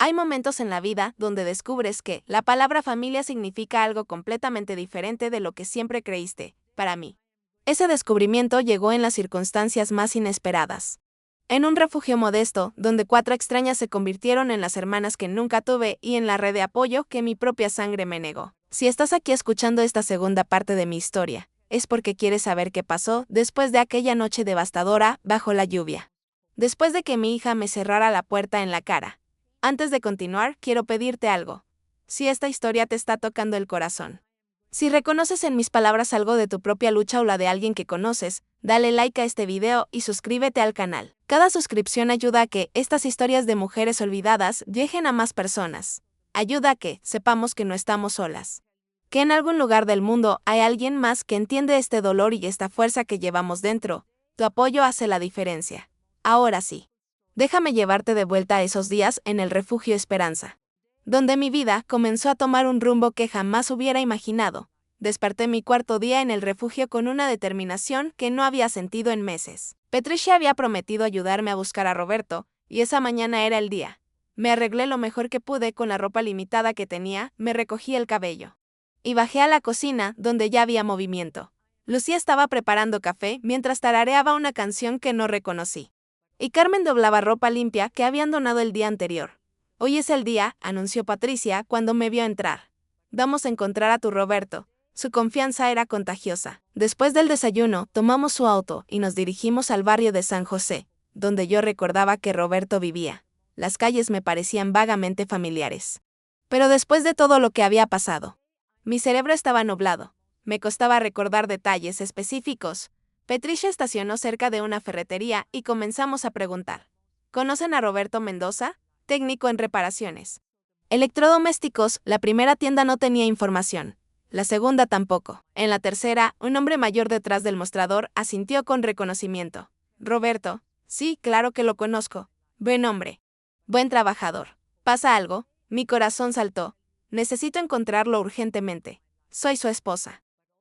Hay momentos en la vida donde descubres que la palabra familia significa algo completamente diferente de lo que siempre creíste, para mí. Ese descubrimiento llegó en las circunstancias más inesperadas. En un refugio modesto, donde 4 extrañas se convirtieron en las hermanas que nunca tuve y en la red de apoyo que mi propia sangre me negó. Si estás aquí escuchando esta segunda parte de mi historia, es porque quieres saber qué pasó después de aquella noche devastadora bajo la lluvia. Después de que mi hija me cerrara la puerta en la cara. Antes de continuar, quiero pedirte algo. Si esta historia te está tocando el corazón. Si reconoces en mis palabras algo de tu propia lucha o la de alguien que conoces, dale like a este video y suscríbete al canal. Cada suscripción ayuda a que estas historias de mujeres olvidadas lleguen a más personas. Ayuda a que sepamos que no estamos solas. Que en algún lugar del mundo hay alguien más que entiende este dolor y esta fuerza que llevamos dentro. Tu apoyo hace la diferencia. Ahora sí. Déjame llevarte de vuelta a esos días en el Refugio Esperanza, donde mi vida comenzó a tomar un rumbo que jamás hubiera imaginado. Desperté mi cuarto día en el refugio con una determinación que no había sentido en meses. Patricia había prometido ayudarme a buscar a Roberto, y esa mañana era el día. Me arreglé lo mejor que pude con la ropa limitada que tenía, me recogí el cabello. Y bajé a la cocina, donde ya había movimiento. Lucía estaba preparando café mientras tarareaba una canción que no reconocí. Y Carmen doblaba ropa limpia que habían donado el día anterior. Hoy es el día, anunció Patricia cuando me vio entrar. Vamos a encontrar a tu Roberto. Su confianza era contagiosa. Después del desayuno, tomamos su auto y nos dirigimos al barrio de San José, donde yo recordaba que Roberto vivía. Las calles me parecían vagamente familiares. Pero después de todo lo que había pasado, mi cerebro estaba nublado. Me costaba recordar detalles específicos. Patricia estacionó cerca de una ferretería y comenzamos a preguntar. ¿Conocen a Roberto Mendoza? Técnico en reparaciones. Electrodomésticos, la primera tienda no tenía información. La segunda tampoco. En la tercera, un hombre mayor detrás del mostrador asintió con reconocimiento. Roberto, sí, claro que lo conozco. Buen hombre. Buen trabajador. ¿Pasa algo? Mi corazón saltó. Necesito encontrarlo urgentemente. Soy su esposa.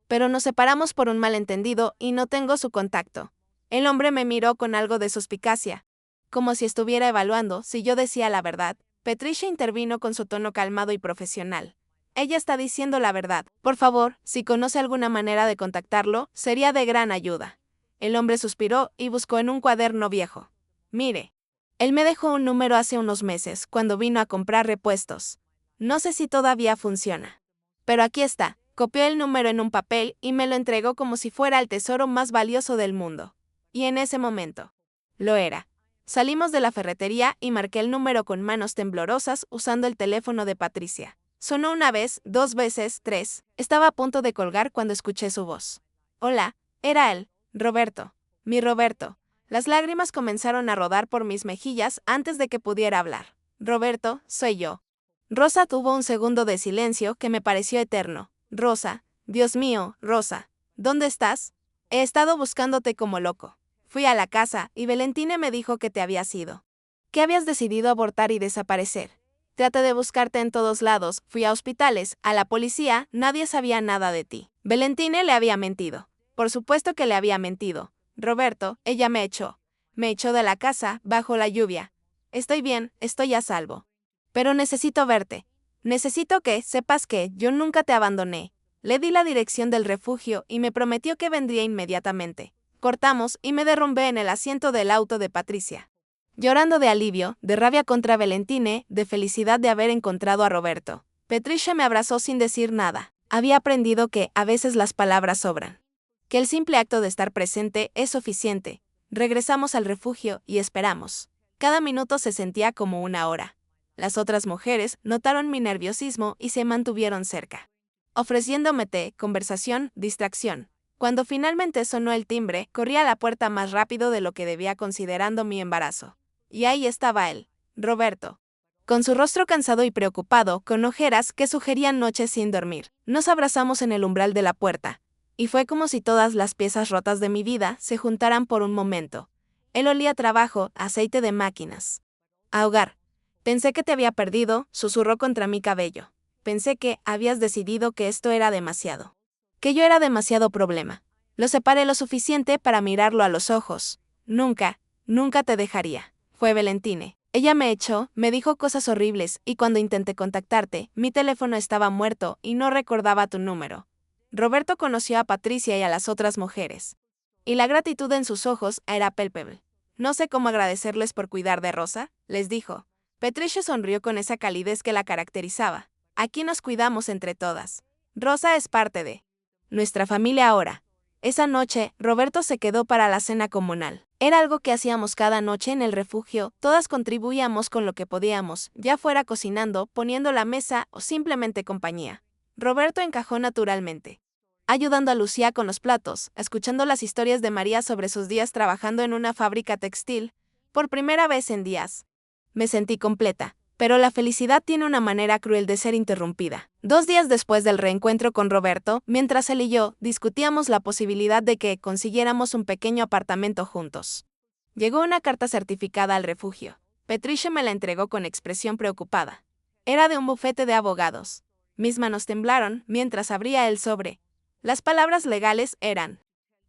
Pero nos separamos por un malentendido y no tengo su contacto. El hombre me miró con algo de suspicacia, como si estuviera evaluando si yo decía la verdad. Patricia intervino con su tono calmado y profesional. Ella está diciendo la verdad. Por favor, si conoce alguna manera de contactarlo, sería de gran ayuda. El hombre suspiró y buscó en un cuaderno viejo. Mire. Él me dejó un número hace unos meses, cuando vino a comprar repuestos. No sé si todavía funciona. Pero aquí está. Copió el número en un papel y me lo entregó como si fuera el tesoro más valioso del mundo. Y en ese momento, lo era. Salimos de la ferretería y marqué el número con manos temblorosas usando el teléfono de Patricia. Sonó una vez, 2 veces, 3. Estaba a punto de colgar cuando escuché su voz. Hola, era él, Roberto. Mi Roberto. Las lágrimas comenzaron a rodar por mis mejillas antes de que pudiera hablar. Roberto, soy yo. Rosa tuvo un segundo de silencio que me pareció eterno. Rosa, Dios mío, Rosa, ¿dónde estás? He estado buscándote como loco. Fui a la casa y Valentine me dijo que te habías ido. Que habías decidido abortar y desaparecer. Traté de buscarte en todos lados, fui a hospitales, a la policía, nadie sabía nada de ti. Valentine le había mentido. Por supuesto que le había mentido. Roberto, ella me echó. Me echó de la casa, bajo la lluvia. Estoy bien, estoy a salvo. Pero necesito verte. Necesito que sepas que yo nunca te abandoné. Le di la dirección del refugio y me prometió que vendría inmediatamente. Cortamos y me derrumbé en el asiento del auto de Patricia. Llorando de alivio, de rabia contra Valentine, de felicidad de haber encontrado a Roberto. Patricia me abrazó sin decir nada. Había aprendido que a veces las palabras sobran. Que el simple acto de estar presente es suficiente. Regresamos al refugio y esperamos. Cada minuto se sentía como una hora. Las otras mujeres notaron mi nerviosismo y se mantuvieron cerca, ofreciéndome té, conversación, distracción. Cuando finalmente sonó el timbre, corrí a la puerta más rápido de lo que debía considerando mi embarazo. Y ahí estaba él, Roberto. Con su rostro cansado y preocupado, con ojeras que sugerían noches sin dormir. Nos abrazamos en el umbral de la puerta. Y fue como si todas las piezas rotas de mi vida se juntaran por un momento. Él olía a trabajo, aceite de máquinas. A hogar. Pensé que te había perdido, susurró contra mi cabello. Pensé que habías decidido que esto era demasiado. Que yo era demasiado problema. Lo separé lo suficiente para mirarlo a los ojos. Nunca, nunca te dejaría. Fue Valentine. Ella me echó, me dijo cosas horribles, y cuando intenté contactarte, mi teléfono estaba muerto y no recordaba tu número. Roberto conoció a Patricia y a las otras mujeres. Y la gratitud en sus ojos era palpable. No sé cómo agradecerles por cuidar de Rosa, les dijo. Patricia sonrió con esa calidez que la caracterizaba. Aquí nos cuidamos entre todas. Rosa es parte de nuestra familia ahora. Esa noche, Roberto se quedó para la cena comunal. Era algo que hacíamos cada noche en el refugio, todas contribuíamos con lo que podíamos, ya fuera cocinando, poniendo la mesa o simplemente compañía. Roberto encajó naturalmente, ayudando a Lucía con los platos, escuchando las historias de María sobre sus días trabajando en una fábrica textil, por primera vez en días. Me sentí completa. Pero la felicidad tiene una manera cruel de ser interrumpida. 2 días después del reencuentro con Roberto, mientras él y yo discutíamos la posibilidad de que consiguiéramos un pequeño apartamento juntos. Llegó una carta certificada al refugio. Patricia me la entregó con expresión preocupada. Era de un bufete de abogados. Mis manos temblaron mientras abría el sobre. Las palabras legales eran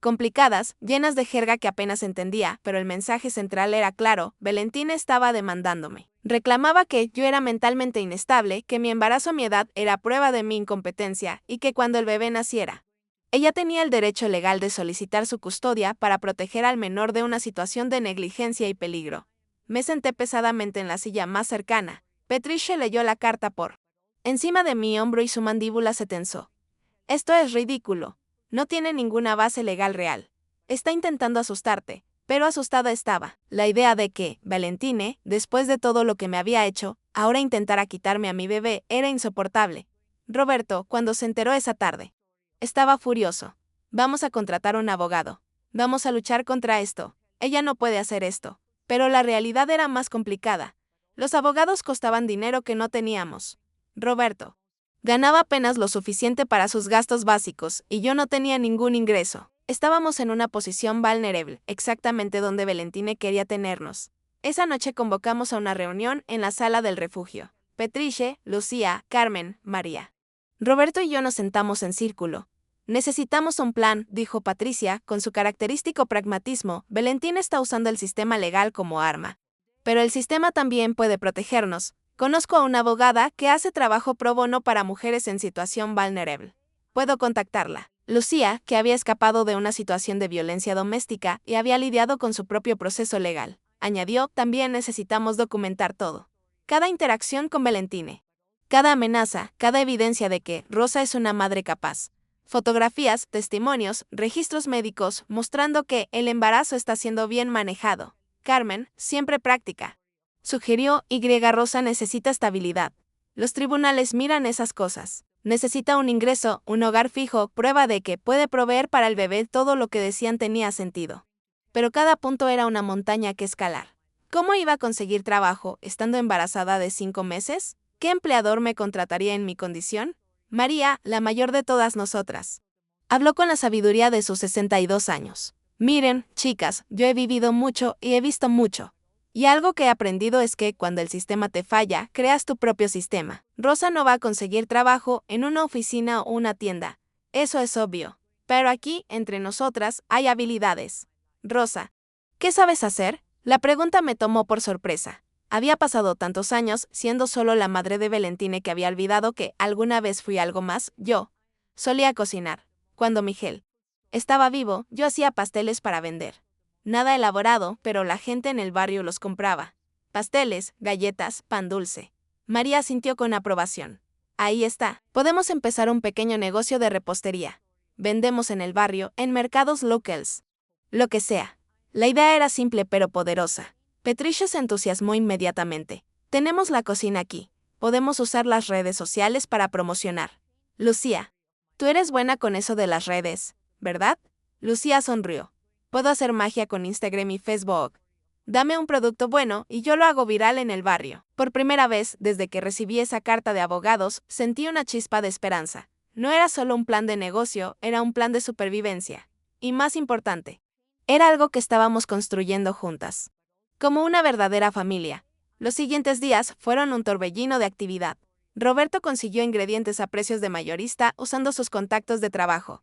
complicadas, llenas de jerga que apenas entendía, pero el mensaje central era claro: Valentina estaba demandándome. Reclamaba que yo era mentalmente inestable, que mi embarazo a mi edad era prueba de mi incompetencia, y que cuando el bebé naciera, ella tenía el derecho legal de solicitar su custodia para proteger al menor de una situación de negligencia y peligro. Me senté pesadamente en la silla más cercana. Patricia leyó la carta por encima de mi hombro y su mandíbula se tensó. Esto es ridículo. No tiene ninguna base legal real. Está intentando asustarte, pero asustada estaba. La idea de que Valentine, después de todo lo que me había hecho, ahora intentara quitarme a mi bebé era insoportable. Roberto, cuando se enteró esa tarde, estaba furioso. Vamos a contratar un abogado. Vamos a luchar contra esto. Ella no puede hacer esto. Pero la realidad era más complicada. Los abogados costaban dinero que no teníamos. Roberto ganaba apenas lo suficiente para sus gastos básicos, y yo no tenía ningún ingreso. Estábamos en una posición vulnerable, exactamente donde Valentine quería tenernos. Esa noche convocamos a una reunión en la sala del refugio. Patricia, Lucía, Carmen, María. Roberto y yo nos sentamos en círculo. Necesitamos un plan, dijo Patricia, con su característico pragmatismo. Valentine está usando el sistema legal como arma. Pero el sistema también puede protegernos. Conozco a una abogada que hace trabajo pro bono para mujeres en situación vulnerable. Puedo contactarla. Lucía, que había escapado de una situación de violencia doméstica y había lidiado con su propio proceso legal, añadió: también necesitamos documentar todo. Cada interacción con Valentine. Cada amenaza, cada evidencia de que Rosa es una madre capaz. Fotografías, testimonios, registros médicos mostrando que el embarazo está siendo bien manejado. Carmen, siempre práctica, sugirió: Rosa necesita estabilidad. Los tribunales miran esas cosas. Necesita un ingreso, un hogar fijo, prueba de que puede proveer para el bebé. Todo lo que decían tenía sentido. Pero cada punto era una montaña que escalar. ¿Cómo iba a conseguir trabajo estando embarazada de 5 meses? ¿Qué empleador me contrataría en mi condición? María, la mayor de todas nosotras, habló con la sabiduría de sus 62 años. Miren, chicas, yo he vivido mucho y he visto mucho. Y algo que he aprendido es que cuando el sistema te falla, creas tu propio sistema. Rosa no va a conseguir trabajo en una oficina o una tienda. Eso es obvio. Pero aquí, entre nosotras, hay habilidades. Rosa, ¿qué sabes hacer? La pregunta me tomó por sorpresa. Había pasado tantos años siendo solo la madre de Valentine que había olvidado que alguna vez fui algo más. Yo solía cocinar. Cuando Miguel estaba vivo, yo hacía pasteles para vender. Nada elaborado, pero la gente en el barrio los compraba. Pasteles, galletas, pan dulce. María asintió con aprobación. Ahí está. Podemos empezar un pequeño negocio de repostería. Vendemos en el barrio, en mercados locales. Lo que sea. La idea era simple pero poderosa. Patricia se entusiasmó inmediatamente. Tenemos la cocina aquí. Podemos usar las redes sociales para promocionar. Lucía, tú eres buena con eso de las redes, ¿verdad? Lucía sonrió. Puedo hacer magia con Instagram y Facebook. Dame un producto bueno y yo lo hago viral en el barrio. Por primera vez, desde que recibí esa carta de abogados, sentí una chispa de esperanza. No era solo un plan de negocio, era un plan de supervivencia. Y más importante, era algo que estábamos construyendo juntas. Como una verdadera familia. Los siguientes días fueron un torbellino de actividad. Roberto consiguió ingredientes a precios de mayorista usando sus contactos de trabajo.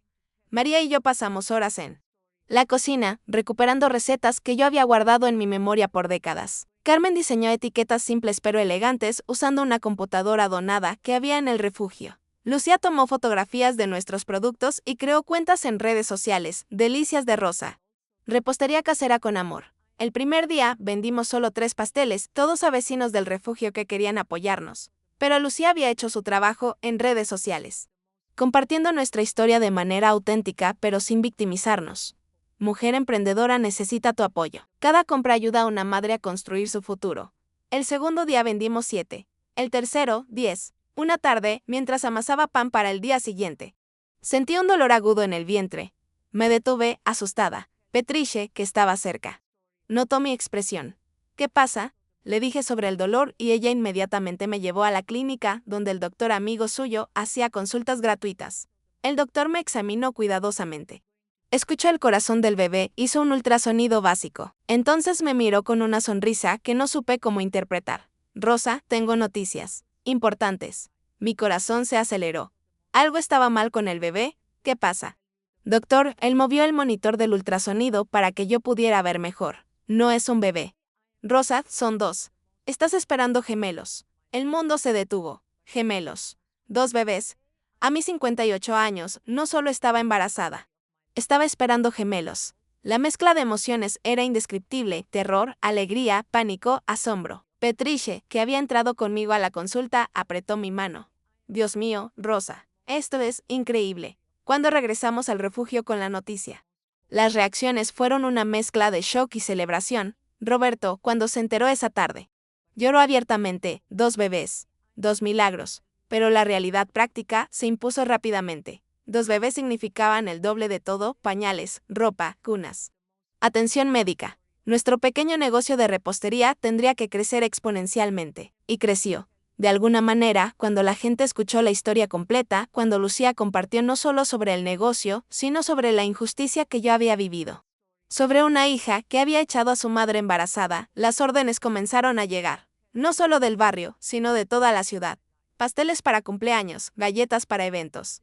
María y yo pasamos horas en la cocina, recuperando recetas que yo había guardado en mi memoria por décadas. Carmen diseñó etiquetas simples pero elegantes usando una computadora donada que había en el refugio. Lucía tomó fotografías de nuestros productos y creó cuentas en redes sociales, Delicias de Rosa. Repostería casera con amor. El primer día vendimos solo 3 pasteles, todos a vecinos del refugio que querían apoyarnos. Pero Lucía había hecho su trabajo en redes sociales, compartiendo nuestra historia de manera auténtica pero sin victimizarnos. Mujer emprendedora necesita tu apoyo. Cada compra ayuda a una madre a construir su futuro. El segundo día vendimos 7. El tercero, 10. Una tarde, mientras amasaba pan para el día siguiente, sentí un dolor agudo en el vientre. Me detuve, asustada. Petriche, que estaba cerca, notó mi expresión. ¿Qué pasa?, le dije sobre el dolor y ella inmediatamente me llevó a la clínica, donde el doctor amigo suyo hacía consultas gratuitas. El doctor me examinó cuidadosamente. Escuchó el corazón del bebé, hizo un ultrasonido básico. Entonces me miró con una sonrisa que no supe cómo interpretar. Rosa, tengo noticias importantes. Mi corazón se aceleró. ¿Algo estaba mal con el bebé? ¿Qué pasa? Doctor, él movió el monitor del ultrasonido para que yo pudiera ver mejor. No es un bebé. Rosa, son 2. Estás esperando gemelos. El mundo se detuvo. Gemelos. 2 bebés. A mis 58 años, no solo estaba embarazada. Estaba esperando gemelos. La mezcla de emociones era indescriptible: terror, alegría, pánico, asombro. Petriche, que había entrado conmigo a la consulta, apretó mi mano. Dios mío, Rosa, esto es increíble. ¿Cuándo regresamos al refugio con la noticia? Las reacciones fueron una mezcla de shock y celebración. Roberto, cuando se enteró esa tarde, lloró abiertamente: 2 bebés, 2 milagros, pero la realidad práctica se impuso rápidamente. 2 bebés significaban el doble de todo: pañales, ropa, cunas. Atención médica. Nuestro pequeño negocio de repostería tendría que crecer exponencialmente. Y creció. De alguna manera, cuando la gente escuchó la historia completa, cuando Lucía compartió no solo sobre el negocio, sino sobre la injusticia que yo había vivido, sobre una hija que había echado a su madre embarazada, las órdenes comenzaron a llegar. No solo del barrio, sino de toda la ciudad. Pasteles para cumpleaños, galletas para eventos.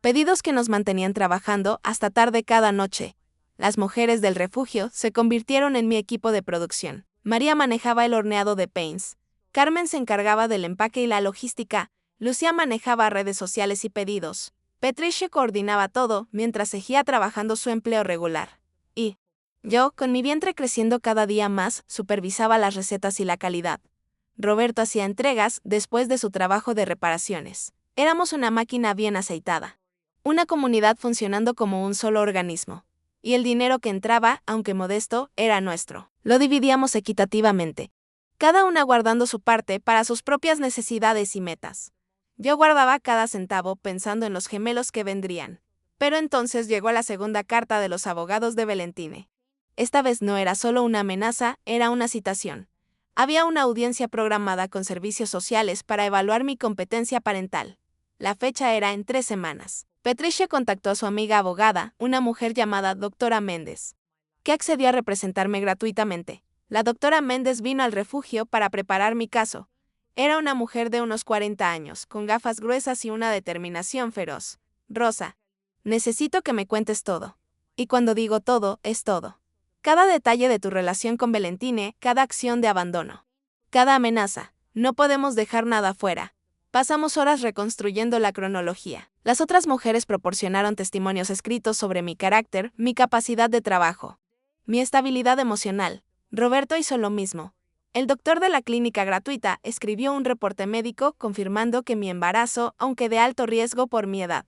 Pedidos que nos mantenían trabajando hasta tarde cada noche. Las mujeres del refugio se convirtieron en mi equipo de producción. María manejaba el horneado de pains. Carmen se encargaba del empaque y la logística. Lucía manejaba redes sociales y pedidos. Petriche coordinaba todo mientras seguía trabajando su empleo regular. Y yo, con mi vientre creciendo cada día más, supervisaba las recetas y la calidad. Roberto hacía entregas después de su trabajo de reparaciones. Éramos una máquina bien aceitada. Una comunidad funcionando como un solo organismo. Y el dinero que entraba, aunque modesto, era nuestro. Lo dividíamos equitativamente, cada una guardando su parte para sus propias necesidades y metas. Yo guardaba cada centavo pensando en los gemelos que vendrían. Pero entonces llegó la segunda carta de los abogados de Valentine. Esta vez no era solo una amenaza, era una citación. Había una audiencia programada con servicios sociales para evaluar mi competencia parental. La fecha era en 3 semanas. Petriche contactó a su amiga abogada, una mujer llamada Doctora Méndez, que accedió a representarme gratuitamente. La doctora Méndez vino al refugio para preparar mi caso. Era una mujer de unos 40 años, con gafas gruesas y una determinación feroz. Rosa, necesito que me cuentes todo. Y cuando digo todo, es todo. Cada detalle de tu relación con Valentine, cada acción de abandono, cada amenaza. No podemos dejar nada fuera. Pasamos horas reconstruyendo la cronología. Las otras mujeres proporcionaron testimonios escritos sobre mi carácter, mi capacidad de trabajo, mi estabilidad emocional. Roberto hizo lo mismo. El doctor de la clínica gratuita escribió un reporte médico confirmando que mi embarazo, aunque de alto riesgo por mi edad,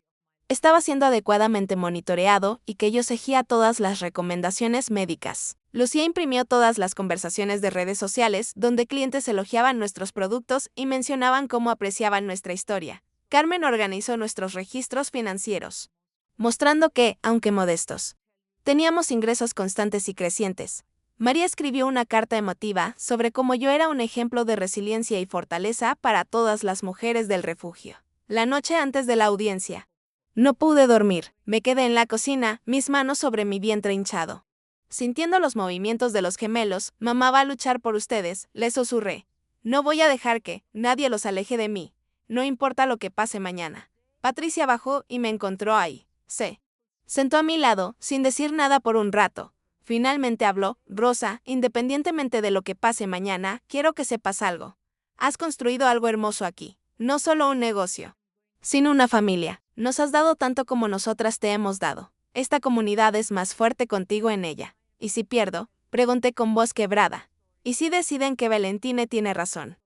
estaba siendo adecuadamente monitoreado y que yo seguía todas las recomendaciones médicas. Lucía imprimió todas las conversaciones de redes sociales donde clientes elogiaban nuestros productos y mencionaban cómo apreciaban nuestra historia. Carmen organizó nuestros registros financieros, mostrando que, aunque modestos, teníamos ingresos constantes y crecientes. María escribió una carta emotiva sobre cómo yo era un ejemplo de resiliencia y fortaleza para todas las mujeres del refugio. La noche antes de la audiencia, no pude dormir. Me quedé en la cocina, mis manos sobre mi vientre hinchado. Sintiendo los movimientos de los gemelos, mamá va a luchar por ustedes, les susurré. No voy a dejar que nadie los aleje de mí. No importa lo que pase mañana. Patricia bajó y me encontró ahí. Se sentó a mi lado, sin decir nada por un rato. Finalmente habló. Rosa, independientemente de lo que pase mañana, quiero que sepas algo. Has construido algo hermoso aquí. No solo un negocio, sino una familia. Nos has dado tanto como nosotras te hemos dado. Esta comunidad es más fuerte contigo en ella. ¿Y si pierdo? Pregunté con voz quebrada. ¿Y si deciden que Valentine tiene razón?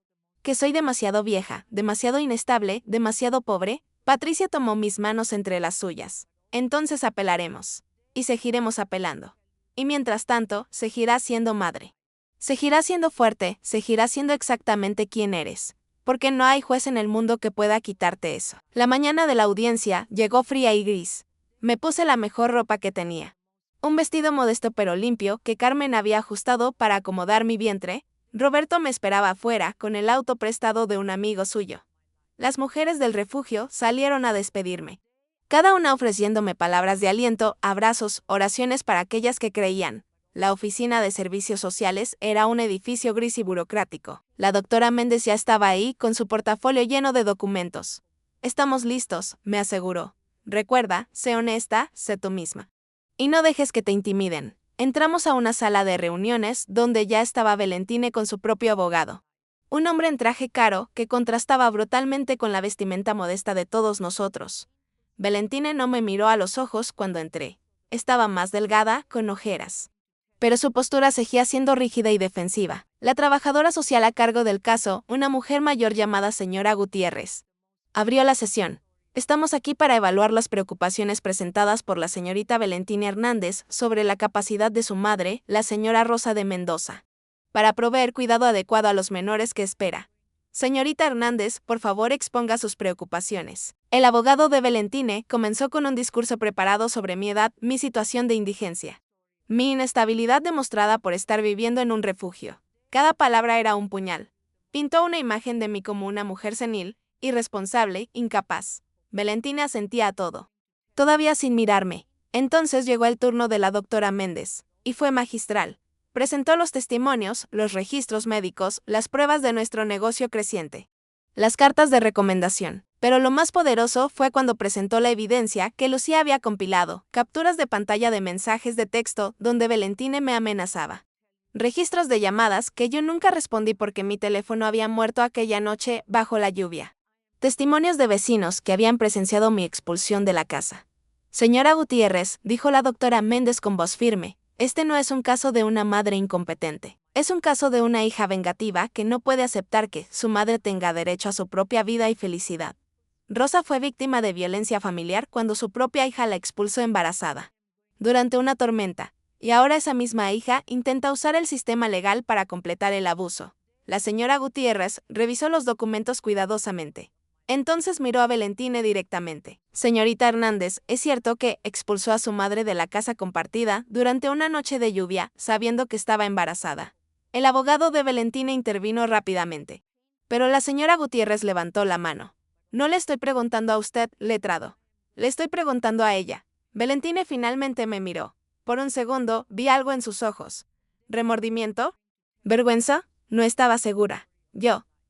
¿Que soy demasiado vieja, demasiado inestable, demasiado pobre? Patricia tomó mis manos entre las suyas. Entonces apelaremos. Y seguiremos apelando. Y mientras tanto, seguirás siendo madre. Seguirás siendo fuerte, seguirás siendo exactamente quien eres. Porque no hay juez en el mundo que pueda quitarte eso. La mañana de la audiencia llegó fría y gris. Me puse la mejor ropa que tenía. Un vestido modesto pero limpio que Carmen había ajustado para acomodar mi vientre. Roberto me esperaba afuera con el auto prestado de un amigo suyo. Las mujeres del refugio salieron a despedirme, cada una ofreciéndome palabras de aliento, abrazos, oraciones para aquellas que creían. La oficina de servicios sociales era un edificio gris y burocrático. La doctora Méndez ya estaba ahí con su portafolio lleno de documentos. Estamos listos, me aseguró. Recuerda, sé honesta, sé tú misma. Y no dejes que te intimiden. Entramos a una sala de reuniones donde ya estaba Valentine con su propio abogado. Un hombre en traje caro que contrastaba brutalmente con la vestimenta modesta de todos nosotros. Valentine no me miró a los ojos cuando entré. Estaba más delgada, con ojeras. Pero su postura seguía siendo rígida y defensiva. La trabajadora social a cargo del caso, una mujer mayor llamada señora Gutiérrez, abrió la sesión. Estamos aquí para evaluar las preocupaciones presentadas por la señorita Valentine Hernández sobre la capacidad de su madre, la señora Rosa de Mendoza, para proveer cuidado adecuado a los menores que espera. Señorita Hernández, por favor exponga sus preocupaciones. El abogado de Valentine comenzó con un discurso preparado sobre mi edad, mi situación de indigencia, mi inestabilidad demostrada por estar viviendo en un refugio. Cada palabra era un puñal. Pintó una imagen de mí como una mujer senil, irresponsable, incapaz. Valentine asentía a todo, todavía sin mirarme. Entonces llegó el turno de la doctora Méndez, y fue magistral. Presentó los testimonios, los registros médicos, las pruebas de nuestro negocio creciente, las cartas de recomendación. Pero lo más poderoso fue cuando presentó la evidencia que Lucía había compilado, capturas de pantalla de mensajes de texto donde Valentine me amenazaba. Registros de llamadas que yo nunca respondí porque mi teléfono había muerto aquella noche bajo la lluvia. Testimonios de vecinos que habían presenciado mi expulsión de la casa. Señora Gutiérrez, dijo la doctora Méndez con voz firme, este no es un caso de una madre incompetente. Es un caso de una hija vengativa que no puede aceptar que su madre tenga derecho a su propia vida y felicidad. Rosa fue víctima de violencia familiar cuando su propia hija la expulsó embarazada, durante una tormenta, y ahora esa misma hija intenta usar el sistema legal para completar el abuso. La señora Gutiérrez revisó los documentos cuidadosamente. Entonces miró a Valentine directamente. Señorita Hernández, ¿es cierto que expulsó a su madre de la casa compartida durante una noche de lluvia, sabiendo que estaba embarazada? El abogado de Valentine intervino rápidamente. Pero la señora Gutiérrez levantó la mano. No le estoy preguntando a usted, letrado. Le estoy preguntando a ella. Valentine finalmente me miró. Por un segundo, vi algo en sus ojos. ¿Remordimiento? ¿Vergüenza? No estaba segura.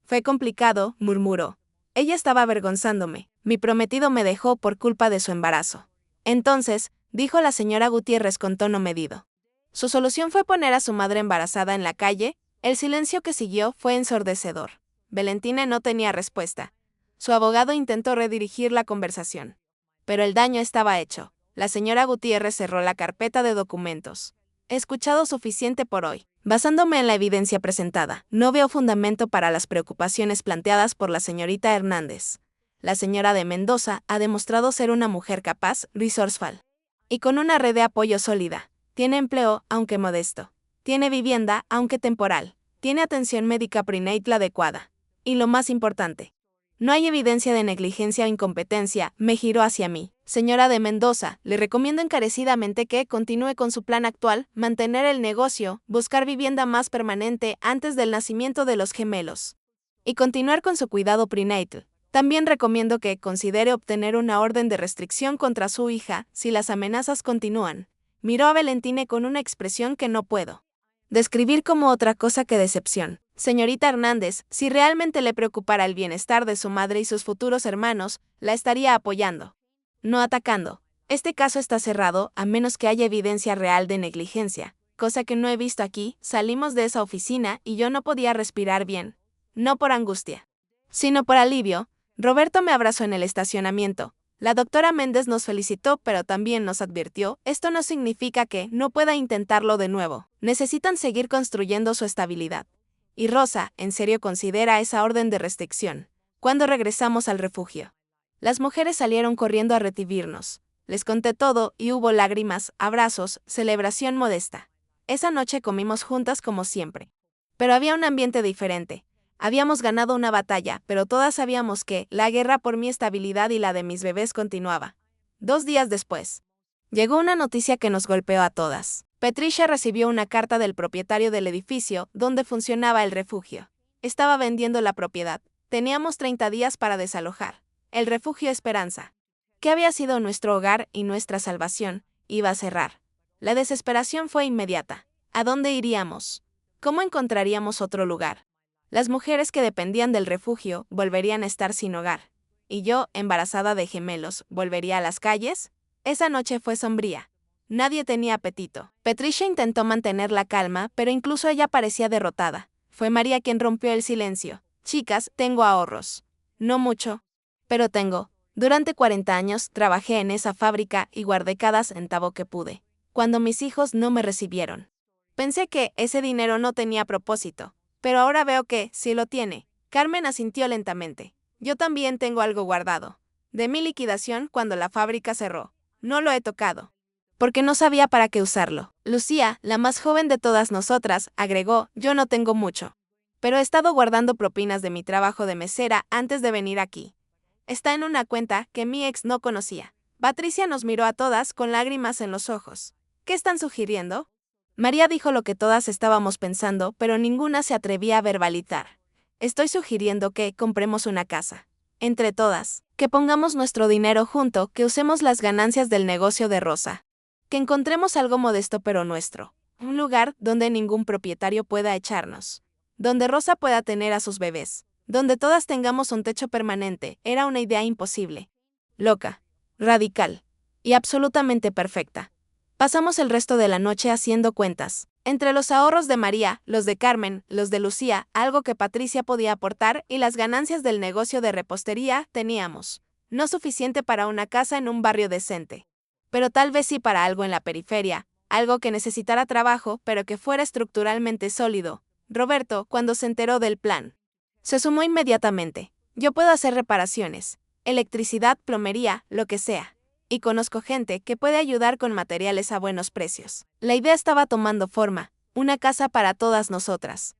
Fue complicado, murmuró. Ella estaba avergonzándome. Mi prometido me dejó por culpa de su embarazo. Entonces, dijo la señora Gutiérrez con tono medido. Su solución fue poner a su madre embarazada en la calle. El silencio que siguió fue ensordecedor. Valentine no tenía respuesta. Su abogado intentó redirigir la conversación. Pero el daño estaba hecho. La señora Gutiérrez cerró la carpeta de documentos. He escuchado suficiente por hoy. Basándome en la evidencia presentada, no veo fundamento para las preocupaciones planteadas por la señorita Hernández. La señora de Mendoza ha demostrado ser una mujer capaz, resourceful, y con una red de apoyo sólida. Tiene empleo, aunque modesto. Tiene vivienda, aunque temporal. Tiene atención médica prenatal adecuada. Y lo más importante, no hay evidencia de negligencia o incompetencia. Me giró hacia mí. Señora de Mendoza, le recomiendo encarecidamente que continúe con su plan actual, mantener el negocio, buscar vivienda más permanente antes del nacimiento de los gemelos, y continuar con su cuidado prenatal. También recomiendo que considere obtener una orden de restricción contra su hija si las amenazas continúan. Miró a Valentine con una expresión que no puedo describir como otra cosa que decepción. Señorita Hernández, si realmente le preocupara el bienestar de su madre y sus futuros hermanos, la estaría apoyando, no atacando. Este caso está cerrado a menos que haya evidencia real de negligencia. cosa que no he visto aquí. Salimos de esa oficina y yo no podía respirar bien. No por angustia, sino por alivio. Roberto me abrazó en el estacionamiento. La doctora Méndez nos felicitó, pero también nos advirtió, esto no significa que no pueda intentarlo de nuevo. Necesitan seguir construyendo su estabilidad. Y Rosa, en serio, considera esa orden de restricción. Cuando regresamos al refugio, las mujeres salieron corriendo a recibirnos. Les conté todo y hubo lágrimas, abrazos, celebración modesta. Esa noche comimos juntas como siempre. Pero había un ambiente diferente. Habíamos ganado una batalla, pero todas sabíamos que la guerra por mi estabilidad y la de mis bebés continuaba. 2 días después, llegó una noticia que nos golpeó a todas. Patricia recibió una carta del propietario del edificio donde funcionaba el refugio. Estaba vendiendo la propiedad. Teníamos 30 días para desalojar. El refugio Esperanza, que había sido nuestro hogar y nuestra salvación, iba a cerrar. La desesperación fue inmediata. ¿A dónde iríamos? ¿Cómo encontraríamos otro lugar? Las mujeres que dependían del refugio volverían a estar sin hogar. ¿Y yo, embarazada de gemelos, volvería a las calles? Esa noche fue sombría. Nadie tenía apetito. Patricia intentó mantener la calma, pero incluso ella parecía derrotada. Fue María quien rompió el silencio. Chicas, tengo ahorros. No mucho, pero tengo. Durante 40 años trabajé en esa fábrica y guardé cada centavo que pude. Cuando mis hijos no me recibieron, pensé que ese dinero no tenía propósito. Pero ahora veo que, sí lo tiene. Carmen asintió lentamente. Yo también tengo algo guardado. De mi liquidación cuando la fábrica cerró. No lo he tocado, porque no sabía para qué usarlo. Lucía, la más joven de todas nosotras, agregó, yo no tengo mucho. Pero he estado guardando propinas de mi trabajo de mesera antes de venir aquí. Está en una cuenta que mi ex no conocía. Patricia nos miró a todas con lágrimas en los ojos. ¿Qué están sugiriendo? María dijo lo que todas estábamos pensando, pero ninguna se atrevía a verbalizar. Estoy sugiriendo que compremos una casa. Entre todas, que pongamos nuestro dinero junto, que usemos las ganancias del negocio de Rosa. Que encontremos algo modesto pero nuestro. Un lugar donde ningún propietario pueda echarnos. Donde Rosa pueda tener a sus bebés. Donde todas tengamos un techo permanente. Era una idea imposible. Loca. Radical. Y absolutamente perfecta. Pasamos el resto de la noche haciendo cuentas. Entre los ahorros de María, los de Carmen, los de Lucía, algo que Patricia podía aportar y las ganancias del negocio de repostería, teníamos. No suficiente para una casa en un barrio decente. Pero tal vez sí para algo en la periferia, algo que necesitara trabajo pero que fuera estructuralmente sólido. Roberto, cuando se enteró del plan, se sumó inmediatamente. Yo puedo hacer reparaciones, electricidad, plomería, lo que sea. Y conozco gente que puede ayudar con materiales a buenos precios. La idea estaba tomando forma, una casa para todas nosotras.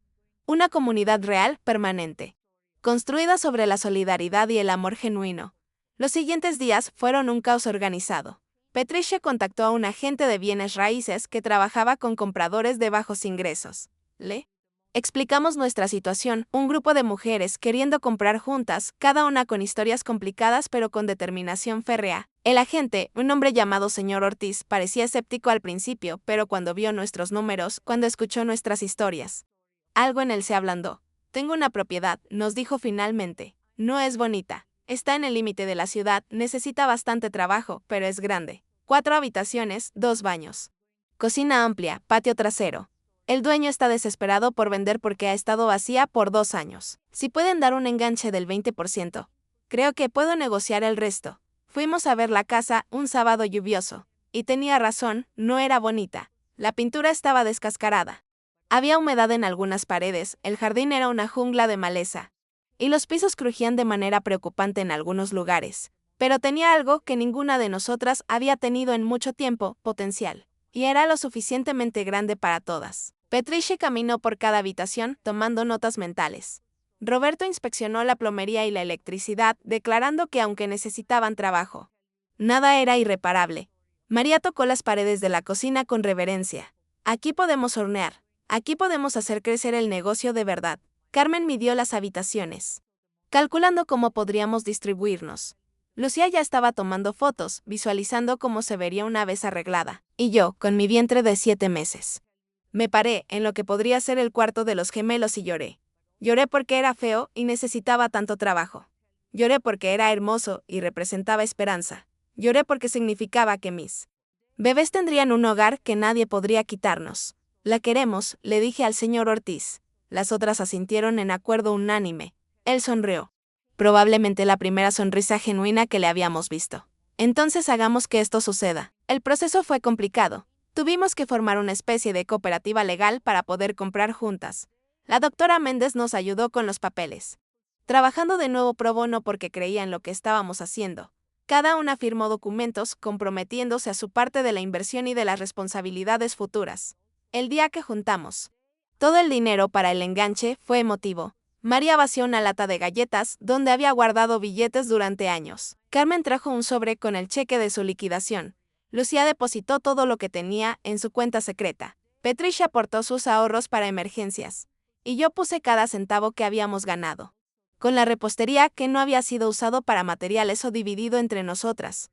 Una comunidad real, permanente. Construida sobre la solidaridad y el amor genuino. Los siguientes días fueron un caos organizado. Patricia contactó a un agente de bienes raíces que trabajaba con compradores de bajos ingresos. Le explicamos nuestra situación, un grupo de mujeres queriendo comprar juntas, cada una con historias complicadas pero con determinación férrea. El agente, un hombre llamado señor Ortiz, parecía escéptico al principio, pero cuando vio nuestros números, cuando escuchó nuestras historias, algo en él se ablandó. Tengo una propiedad, nos dijo finalmente. No es bonita. Está en el límite de la ciudad, necesita bastante trabajo, pero es grande. 4 habitaciones, 2 baños. Cocina amplia, patio trasero. El dueño está desesperado por vender porque ha estado vacía por 2 años. Si pueden dar un enganche del 20%, creo que puedo negociar el resto. Fuimos a ver la casa un sábado lluvioso. Y tenía razón, no era bonita. La pintura estaba descascarada. Había humedad en algunas paredes, el jardín era una jungla de maleza. Y los pisos crujían de manera preocupante en algunos lugares. Pero tenía algo que ninguna de nosotras había tenido en mucho tiempo, potencial. Y era lo suficientemente grande para todas. Patricia caminó por cada habitación, tomando notas mentales. Roberto inspeccionó la plomería y la electricidad, declarando que aunque necesitaban trabajo, nada era irreparable. María tocó las paredes de la cocina con reverencia. Aquí podemos hornear. Aquí podemos hacer crecer el negocio de verdad. Carmen midió las habitaciones, calculando cómo podríamos distribuirnos. Lucía ya estaba tomando fotos, visualizando cómo se vería una vez arreglada. Y yo, con mi vientre de 7 meses. Me paré en lo que podría ser el cuarto de los gemelos y lloré. Lloré porque era feo y necesitaba tanto trabajo. Lloré porque era hermoso y representaba esperanza. Lloré porque significaba que mis bebés tendrían un hogar que nadie podría quitarnos. La queremos, le dije al señor Ortiz. Las otras asintieron en acuerdo unánime. Él sonrió. Probablemente la primera sonrisa genuina que le habíamos visto. Entonces hagamos que esto suceda. El proceso fue complicado. Tuvimos que formar una especie de cooperativa legal para poder comprar juntas. La doctora Méndez nos ayudó con los papeles. Trabajando de nuevo pro bono porque creía en lo que estábamos haciendo. Cada una firmó documentos comprometiéndose a su parte de la inversión y de las responsabilidades futuras. El día que juntamos todo el dinero para el enganche fue emotivo. María vació una lata de galletas donde había guardado billetes durante años. Carmen trajo un sobre con el cheque de su liquidación. Lucía depositó todo lo que tenía en su cuenta secreta. Patricia aportó sus ahorros para emergencias. Y yo puse cada centavo que habíamos ganado. Con la repostería que no había sido usado para materiales o dividido entre nosotras.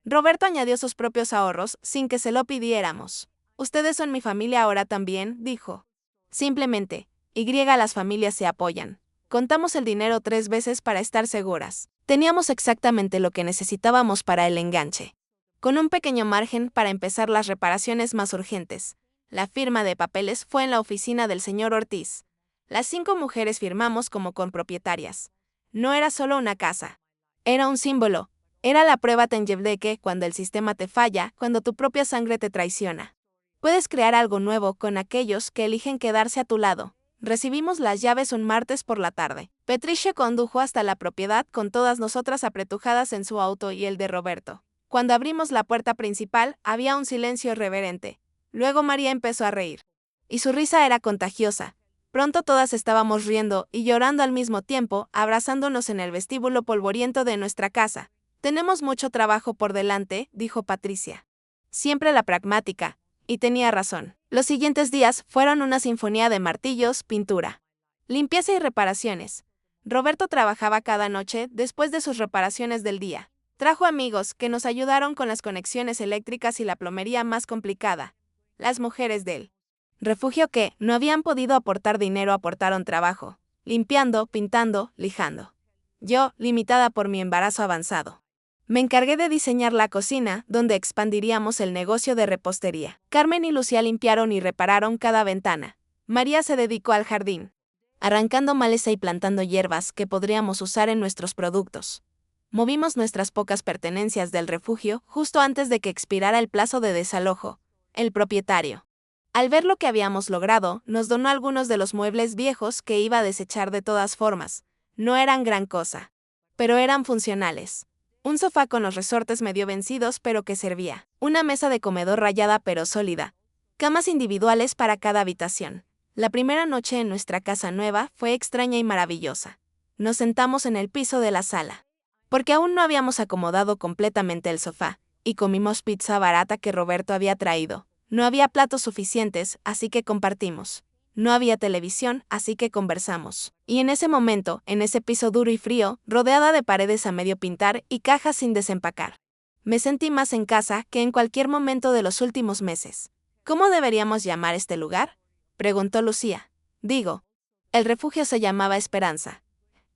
Roberto añadió sus propios ahorros sin que se lo pidiéramos. Ustedes son mi familia ahora también, dijo. Simplemente, las familias se apoyan. Contamos el dinero 3 veces para estar seguras. Teníamos exactamente lo que necesitábamos para el enganche. Con un pequeño margen para empezar las reparaciones más urgentes. La firma de papeles fue en la oficina del señor Ortiz. Las 5 mujeres firmamos como compropietarias. No era solo una casa. Era un símbolo. Era la prueba tangible de que, cuando el sistema te falla, cuando tu propia sangre te traiciona, puedes crear algo nuevo con aquellos que eligen quedarse a tu lado. Recibimos las llaves un martes por la tarde. Patricia condujo hasta la propiedad con todas nosotras apretujadas en su auto y el de Roberto. Cuando abrimos la puerta principal, había un silencio reverente. Luego María empezó a reír. Y su risa era contagiosa. Pronto todas estábamos riendo y llorando al mismo tiempo, abrazándonos en el vestíbulo polvoriento de nuestra casa. Tenemos mucho trabajo por delante, dijo Patricia. Siempre la pragmática. Y tenía razón. Los siguientes días fueron una sinfonía de martillos, pintura, limpieza y reparaciones. Roberto trabajaba cada noche después de sus reparaciones del día. Trajo amigos que nos ayudaron con las conexiones eléctricas y la plomería más complicada. Las mujeres del refugio que no habían podido aportar dinero aportaron trabajo, limpiando, pintando, lijando. Yo, limitada por mi embarazo avanzado, me encargué de diseñar la cocina, donde expandiríamos el negocio de repostería. Carmen y Lucía limpiaron y repararon cada ventana. María se dedicó al jardín, arrancando maleza y plantando hierbas que podríamos usar en nuestros productos. Movimos nuestras pocas pertenencias del refugio justo antes de que expirara el plazo de desalojo. El propietario, al ver lo que habíamos logrado, nos donó algunos de los muebles viejos que iba a desechar de todas formas. No eran gran cosa, pero eran funcionales. Un sofá con los resortes medio vencidos pero que servía. Una mesa de comedor rayada pero sólida. Camas individuales para cada habitación. La primera noche en nuestra casa nueva fue extraña y maravillosa. Nos sentamos en el piso de la sala. Porque aún no habíamos acomodado completamente el sofá, y comimos pizza barata que Roberto había traído. No había platos suficientes, así que compartimos. No había televisión, así que conversamos. Y en ese momento, en ese piso duro y frío, rodeada de paredes a medio pintar y cajas sin desempacar, me sentí más en casa que en cualquier momento de los últimos meses. ¿Cómo deberíamos llamar este lugar?, preguntó Lucía. Digo, el refugio se llamaba Esperanza.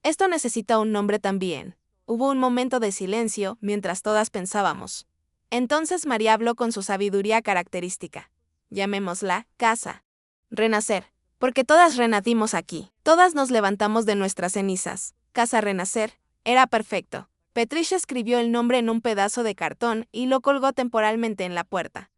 Esto necesita un nombre también. Hubo un momento de silencio mientras todas pensábamos. Entonces María habló con su sabiduría característica. Llamémosla casa. Renacer, porque todas renacimos aquí. Todas nos levantamos de nuestras cenizas. Casa Renacer. Era perfecto. Patricia escribió el nombre en un pedazo de cartón y lo colgó temporalmente en la puerta.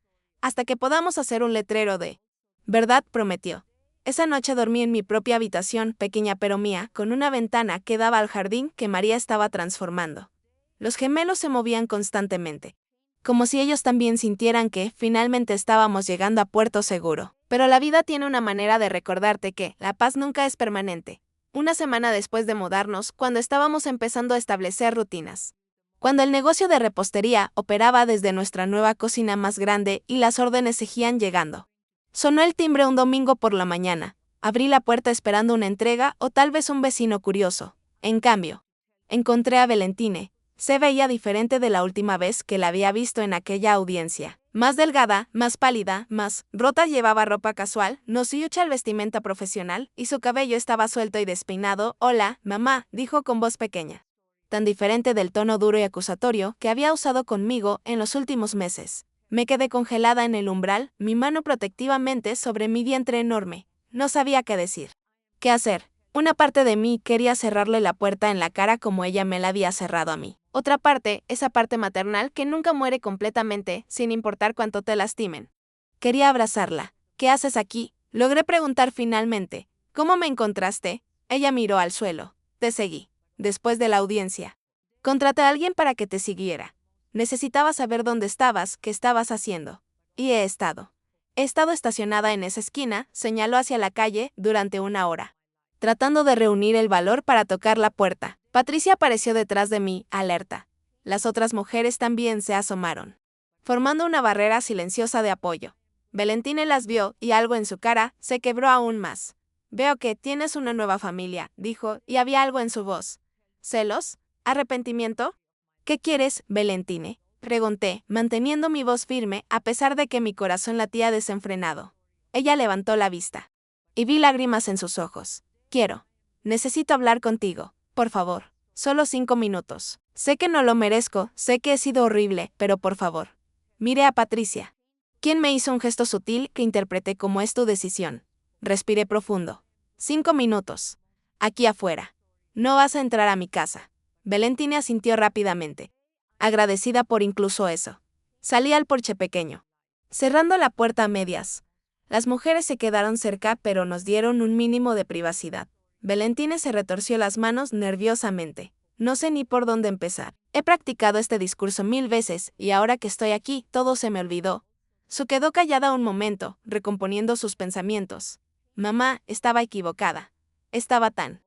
Hasta que podamos hacer un letrero de verdad, prometió. Esa noche dormí en mi propia habitación, pequeña pero mía, con una ventana que daba al jardín que María estaba transformando. Los gemelos se movían constantemente, como si ellos también sintieran que, finalmente estábamos llegando a puerto seguro. Pero la vida tiene una manera de recordarte que la paz nunca es permanente. Una semana después de mudarnos, cuando estábamos empezando a establecer rutinas. Cuando el negocio de repostería operaba desde nuestra nueva cocina más grande y las órdenes seguían llegando. Sonó el timbre un domingo por la mañana. Abrí la puerta esperando una entrega o tal vez un vecino curioso. En cambio, encontré a Valentine. Se veía diferente de la última vez que la había visto en aquella audiencia. Más delgada, más pálida, más rota, llevaba ropa casual, no se usa el vestimenta profesional, y su cabello estaba suelto y despeinado. Hola, mamá, dijo con voz pequeña. Tan diferente del tono duro y acusatorio que había usado conmigo en los últimos meses. Me quedé congelada en el umbral, mi mano protectivamente sobre mi vientre enorme. No sabía qué decir. ¿Qué hacer? Una parte de mí quería cerrarle la puerta en la cara como ella me la había cerrado a mí. Otra parte, esa parte maternal que nunca muere completamente, sin importar cuánto te lastimen. Quería abrazarla. ¿Qué haces aquí? Logré preguntar finalmente. ¿Cómo me encontraste? Ella miró al suelo. Te seguí. Después de la audiencia. Contraté a alguien para que te siguiera. Necesitaba saber dónde estabas, qué estabas haciendo. Y he estado. He estado estacionada en esa esquina, señaló hacia la calle, durante 1 hora. Tratando de reunir el valor para tocar la puerta. Patricia apareció detrás de mí, alerta. Las otras mujeres también se asomaron, formando una barrera silenciosa de apoyo. Valentina las vio y algo en su cara se quebró aún más. Veo que tienes una nueva familia, dijo, y había algo en su voz. ¿Celos? ¿Arrepentimiento? ¿Qué quieres, Valentine? Pregunté, manteniendo mi voz firme a pesar de que mi corazón latía desenfrenado. Ella levantó la vista. Y vi lágrimas en sus ojos. Necesito hablar contigo, por favor. Solo 5 minutos. Sé que no lo merezco, sé que he sido horrible, pero por favor. Miré a Patricia, quien me hizo un gesto sutil que interpreté como es tu decisión. Respiré profundo. 5 minutos. Aquí afuera. No vas a entrar a mi casa. Valentina asintió rápidamente, agradecida por incluso eso. Salí al porche pequeño, cerrando la puerta a medias. Las mujeres se quedaron cerca pero nos dieron un mínimo de privacidad. Valentina se retorció las manos nerviosamente. No sé ni por dónde empezar. He practicado este discurso 1000 veces y ahora que estoy aquí todo se me olvidó. Su quedó callada un momento, recomponiendo sus pensamientos. Mamá estaba equivocada. Estaba tan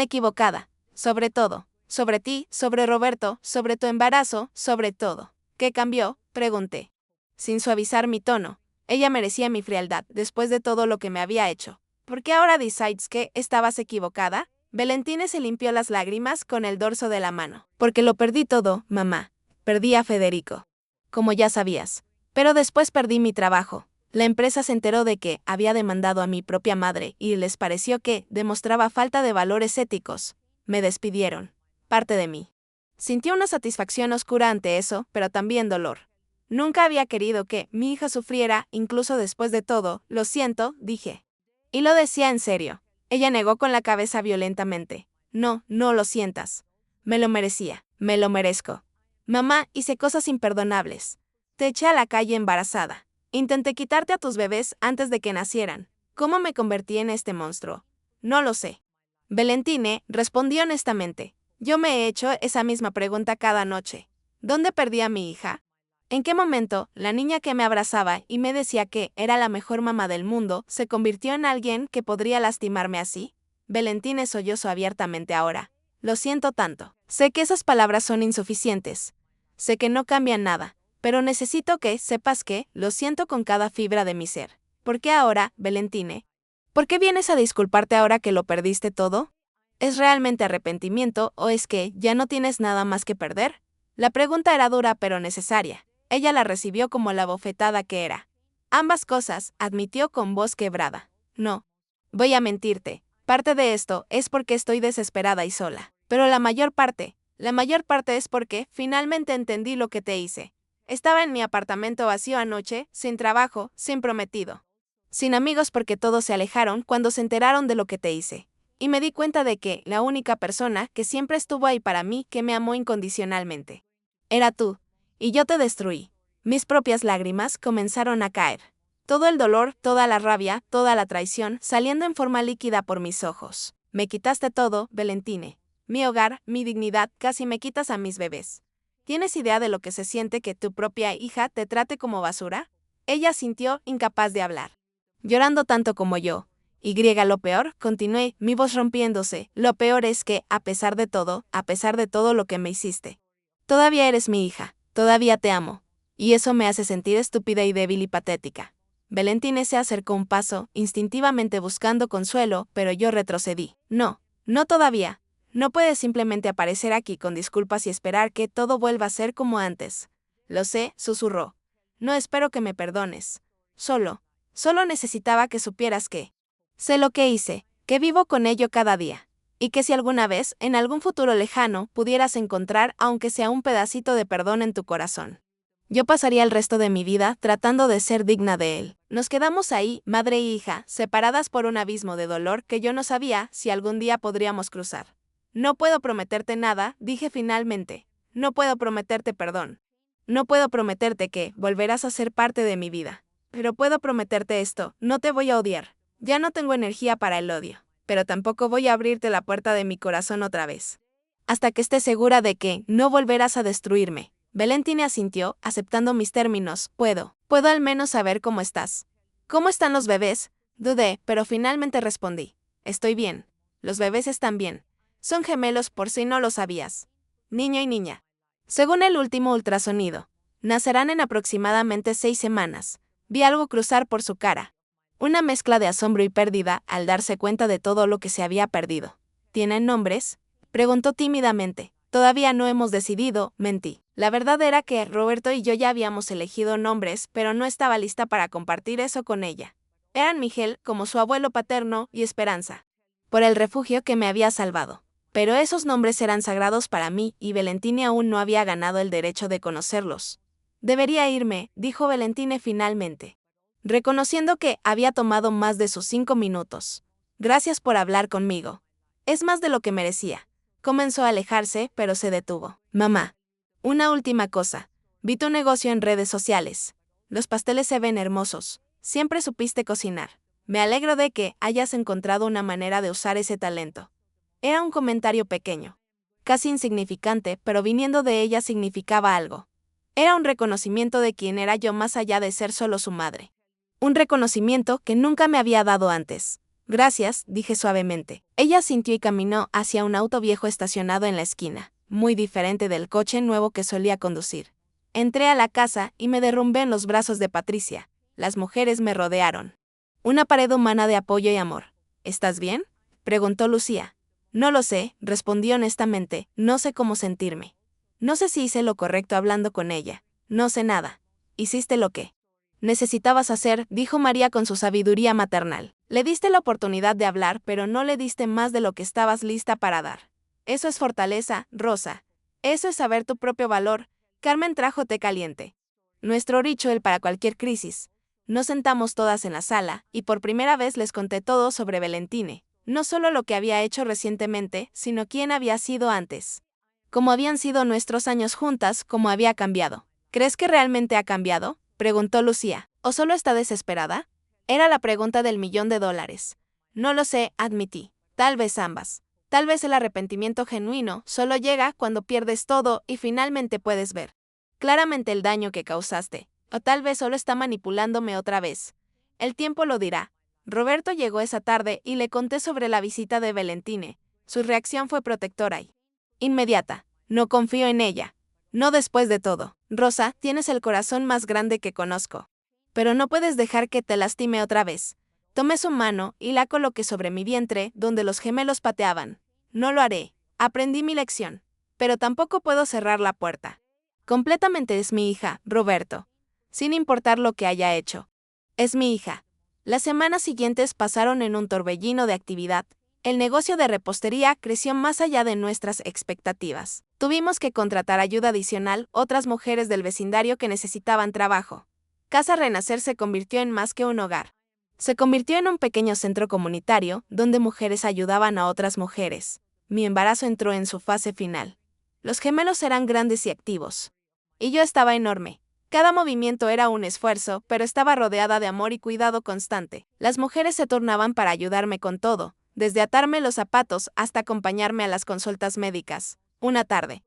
equivocada. Sobre todo. Sobre ti, sobre Roberto, sobre tu embarazo, sobre todo. ¿Qué cambió? Pregunté, sin suavizar mi tono. Ella merecía mi frialdad después de todo lo que me había hecho. ¿Por qué ahora decides que estabas equivocada? Valentina se limpió las lágrimas con el dorso de la mano. Porque lo perdí todo, mamá. Perdí a Federico. Como ya sabías. Pero después perdí mi trabajo. La empresa se enteró de que había demandado a mi propia madre y les pareció que demostraba falta de valores éticos. Me despidieron. Parte de mí sintió una satisfacción oscura ante eso, pero también dolor. Nunca había querido que mi hija sufriera, incluso después de todo. Lo siento, dije. Y lo decía en serio. Ella negó con la cabeza violentamente. No, no lo sientas. Me lo merecía, me lo merezco. Mamá, hice cosas imperdonables. Te eché a la calle embarazada. Intenté quitarte a tus bebés antes de que nacieran. ¿Cómo me convertí en este monstruo? No lo sé. Valentine respondió honestamente. Yo me he hecho esa misma pregunta cada noche. ¿Dónde perdí a mi hija? ¿En qué momento la niña que me abrazaba y me decía que era la mejor mamá del mundo se convirtió en alguien que podría lastimarme así? Valentine sollozó abiertamente ahora. Lo siento tanto. Sé que esas palabras son insuficientes. Sé que no cambian nada, pero necesito que sepas que lo siento con cada fibra de mi ser. ¿Por qué ahora, Valentine? ¿Por qué vienes a disculparte ahora que lo perdiste todo? ¿Es realmente arrepentimiento o es que ya no tienes nada más que perder? La pregunta era dura pero necesaria. Ella la recibió como la bofetada que era. Ambas cosas, admitió con voz quebrada. No. Voy a mentirte. Parte de esto es porque estoy desesperada y sola. Pero la mayor parte es porque finalmente entendí lo que te hice. Estaba en mi apartamento vacío anoche, sin trabajo, sin prometido. Sin amigos porque todos se alejaron cuando se enteraron de lo que te hice. Y me di cuenta de que la única persona que siempre estuvo ahí para mí, que me amó incondicionalmente, era tú. Y yo te destruí. Mis propias lágrimas comenzaron a caer. Todo el dolor, toda la rabia, toda la traición, saliendo en forma líquida por mis ojos. Me quitaste todo, Valentine. Mi hogar, mi dignidad, casi me quitas a mis bebés. ¿Tienes idea de lo que se siente que tu propia hija te trate como basura? Ella sintió incapaz de hablar. Llorando tanto como yo. Y lo peor, continué, mi voz rompiéndose, lo peor es que, a pesar de todo lo que me hiciste, todavía eres mi hija, todavía te amo. Y eso me hace sentir estúpida y débil y patética. Valentine se acercó un paso, instintivamente buscando consuelo, pero yo retrocedí. No, no todavía. No puedes simplemente aparecer aquí con disculpas y esperar que todo vuelva a ser como antes. Lo sé, susurró. No espero que me perdones. Solo necesitaba que supieras que sé lo que hice, que vivo con ello cada día, y que si alguna vez, en algún futuro lejano, pudieras encontrar aunque sea un pedacito de perdón en tu corazón. Yo pasaría el resto de mi vida tratando de ser digna de él. Nos quedamos ahí, madre e hija, separadas por un abismo de dolor que yo no sabía si algún día podríamos cruzar. No puedo prometerte nada, dije finalmente. No puedo prometerte perdón. No puedo prometerte que volverás a ser parte de mi vida. Pero puedo prometerte esto, no te voy a odiar. Ya no tengo energía para el odio. Pero tampoco voy a abrirte la puerta de mi corazón otra vez. Hasta que estés segura de que no volverás a destruirme. Valentine asintió, aceptando mis términos. Puedo al menos saber cómo estás. ¿Cómo están los bebés? Dudé, pero finalmente respondí. Estoy bien. Los bebés están bien. Son gemelos por si no lo sabías. Niño y niña. Según el último ultrasonido, nacerán en aproximadamente 6 semanas. Vi algo cruzar por su cara. Una mezcla de asombro y pérdida al darse cuenta de todo lo que se había perdido. ¿Tienen nombres? Preguntó tímidamente. Todavía no hemos decidido, mentí. La verdad era que Roberto y yo ya habíamos elegido nombres, pero no estaba lista para compartir eso con ella. Eran Miguel, como su abuelo paterno, y Esperanza, por el refugio que me había salvado. Pero esos nombres eran sagrados para mí y Valentine aún no había ganado el derecho de conocerlos. Debería irme, dijo Valentine finalmente, reconociendo que había tomado más de sus 5 minutos. Gracias por hablar conmigo. Es más de lo que merecía. Comenzó a alejarse, pero se detuvo. Mamá. Una última cosa. Vi tu negocio en redes sociales. Los pasteles se ven hermosos. Siempre supiste cocinar. Me alegro de que hayas encontrado una manera de usar ese talento. Era un comentario pequeño. Casi insignificante, pero viniendo de ella significaba algo. Era un reconocimiento de quién era yo más allá de ser solo su madre. Un reconocimiento que nunca me había dado antes. Gracias, dije suavemente. Ella asintió y caminó hacia un auto viejo estacionado en la esquina, muy diferente del coche nuevo que solía conducir. Entré a la casa y me derrumbé en los brazos de Patricia. Las mujeres me rodearon. Una pared humana de apoyo y amor. ¿Estás bien?, preguntó Lucía. No lo sé, respondí honestamente, no sé cómo sentirme. No sé si hice lo correcto hablando con ella. No sé nada. ¿Hiciste lo que necesitabas hacer?, dijo María con su sabiduría maternal. Le diste la oportunidad de hablar, pero no le diste más de lo que estabas lista para dar. Eso es fortaleza, Rosa. Eso es saber tu propio valor. Carmen trajo té caliente. Nuestro ritual para cualquier crisis. Nos sentamos todas en la sala, y por primera vez les conté todo sobre Valentine. No solo lo que había hecho recientemente, sino quién había sido antes. Cómo habían sido nuestros años juntas, cómo había cambiado. ¿Crees que realmente ha cambiado?, preguntó Lucía. ¿O solo está desesperada? Era la pregunta del $1.000.000. No lo sé, admití. Tal vez ambas. Tal vez el arrepentimiento genuino solo llega cuando pierdes todo y finalmente puedes ver claramente el daño que causaste. O tal vez solo está manipulándome otra vez. El tiempo lo dirá. Roberto llegó esa tarde y le conté sobre la visita de Valentine. Su reacción fue protectora y inmediata. No confío en ella. No después de todo. Rosa, tienes el corazón más grande que conozco. Pero no puedes dejar que te lastime otra vez. Tomé su mano y la coloqué sobre mi vientre, donde los gemelos pateaban. No lo haré. Aprendí mi lección. Pero tampoco puedo cerrar la puerta. Completamente es mi hija, Roberto. Sin importar lo que haya hecho. Es mi hija. Las semanas siguientes pasaron en un torbellino de actividad. El negocio de repostería creció más allá de nuestras expectativas. Tuvimos que contratar ayuda adicional, otras mujeres del vecindario que necesitaban trabajo. Casa Renacer se convirtió en más que un hogar. Se convirtió en un pequeño centro comunitario, donde mujeres ayudaban a otras mujeres. Mi embarazo entró en su fase final. Los gemelos eran grandes y activos. Y yo estaba enorme. Cada movimiento era un esfuerzo, pero estaba rodeada de amor y cuidado constante. Las mujeres se turnaban para ayudarme con todo, desde atarme los zapatos hasta acompañarme a las consultas médicas. Una tarde.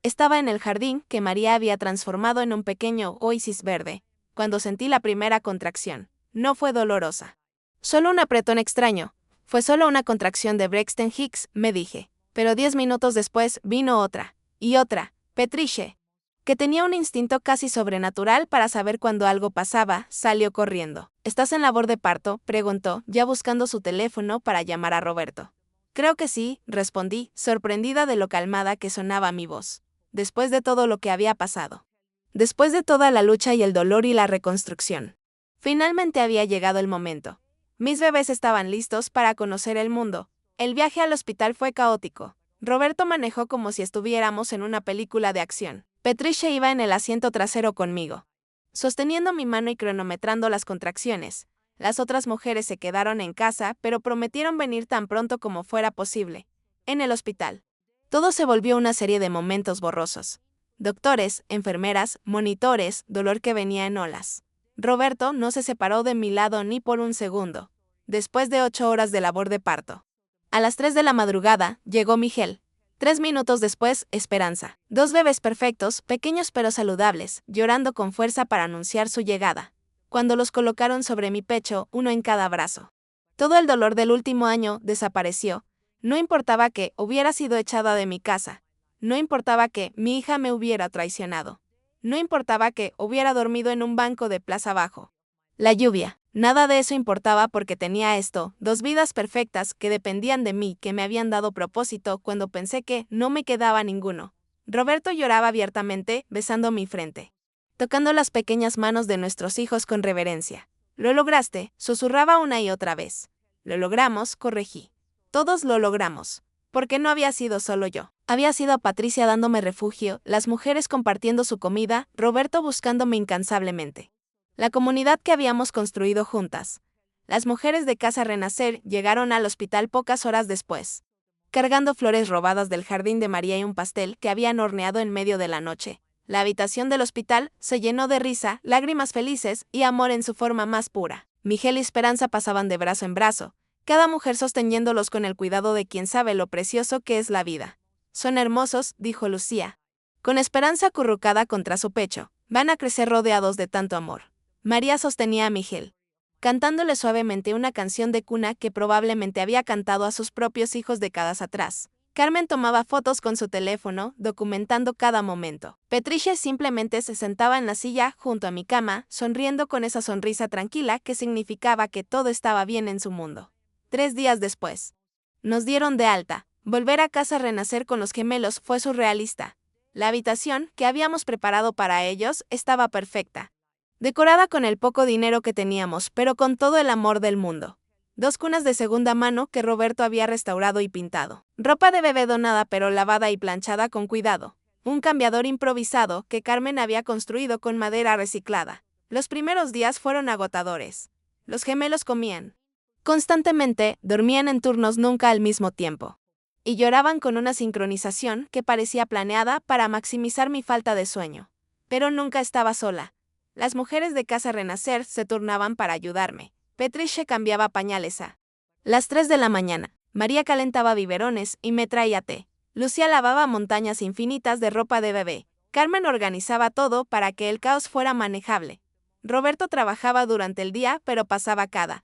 Estaba en el jardín que María había transformado en un pequeño oasis verde, cuando sentí la primera contracción. No fue dolorosa. Solo un apretón extraño. Fue solo una contracción de Braxton Hicks, me dije. Pero 10 minutos después vino otra. Y otra. Patricia, que tenía un instinto casi sobrenatural para saber cuando algo pasaba, salió corriendo. ¿Estás en labor de parto?, preguntó, ya buscando su teléfono para llamar a Roberto. Creo que sí, respondí, sorprendida de lo calmada que sonaba mi voz. Después de todo lo que había pasado. Después de toda la lucha y el dolor y la reconstrucción. Finalmente había llegado el momento. Mis bebés estaban listos para conocer el mundo. El viaje al hospital fue caótico. Roberto manejó como si estuviéramos en una película de acción. Patricia iba en el asiento trasero conmigo, sosteniendo mi mano y cronometrando las contracciones. Las otras mujeres se quedaron en casa, pero prometieron venir tan pronto como fuera posible. En el hospital, todo se volvió una serie de momentos borrosos. Doctores, enfermeras, monitores, dolor que venía en olas. Roberto no se separó de mi lado ni por un segundo. Después de 8 horas de labor de parto. A las 3 de la madrugada, llegó Miguel. 3 minutos después, Esperanza. 2 bebés perfectos, pequeños pero saludables, llorando con fuerza para anunciar su llegada. Cuando los colocaron sobre mi pecho, uno en cada brazo. Todo el dolor del último año desapareció. No importaba que hubiera sido echada de mi casa. No importaba que mi hija me hubiera traicionado. No importaba que hubiera dormido en un banco de Plaza Bajo. La lluvia. Nada de eso importaba porque tenía 2 vidas perfectas que dependían de mí, que me habían dado propósito cuando pensé que no me quedaba ninguno. Roberto lloraba abiertamente, besando mi frente, tocando las pequeñas manos de nuestros hijos con reverencia. «Lo lograste», susurraba una y otra vez. «Lo logramos», corregí. «Todos lo logramos». Porque no había sido solo yo. Había sido Patricia dándome refugio, las mujeres compartiendo su comida, Roberto buscándome incansablemente. La comunidad que habíamos construido juntas. Las mujeres de Casa Renacer llegaron al hospital pocas horas después, cargando flores robadas del jardín de María y un pastel que habían horneado en medio de la noche. La habitación del hospital se llenó de risa, lágrimas felices y amor en su forma más pura. Miguel y Esperanza pasaban de brazo en brazo, cada mujer sosteniéndolos con el cuidado de quien sabe lo precioso que es la vida. «Son hermosos», dijo Lucía, con Esperanza acurrucada contra su pecho. «Van a crecer rodeados de tanto amor». María sostenía a Miguel, cantándole suavemente una canción de cuna que probablemente había cantado a sus propios hijos décadas atrás. Carmen tomaba fotos con su teléfono, documentando cada momento. Patricia simplemente se sentaba en la silla junto a mi cama, sonriendo con esa sonrisa tranquila que significaba que todo estaba bien en su mundo. 3 días después, nos dieron de alta. Volver a Casa Renacer con los gemelos fue surrealista. La habitación que habíamos preparado para ellos estaba perfecta, decorada con el poco dinero que teníamos, pero con todo el amor del mundo. 2 cunas de segunda mano que Roberto había restaurado y pintado. Ropa de bebé donada pero lavada y planchada con cuidado. Un cambiador improvisado que Carmen había construido con madera reciclada. Los primeros días fueron agotadores. Los gemelos comían constantemente, dormían en turnos nunca al mismo tiempo. Y lloraban con una sincronización que parecía planeada para maximizar mi falta de sueño. Pero nunca estaba sola. Las mujeres de Casa Renacer se turnaban para ayudarme. Patricia cambiaba pañales a las 3 de la mañana. María calentaba biberones y me traía té. Lucía lavaba montañas infinitas de ropa de bebé. Carmen organizaba todo para que el caos fuera manejable. Roberto trabajaba durante el día, pero pasaba cada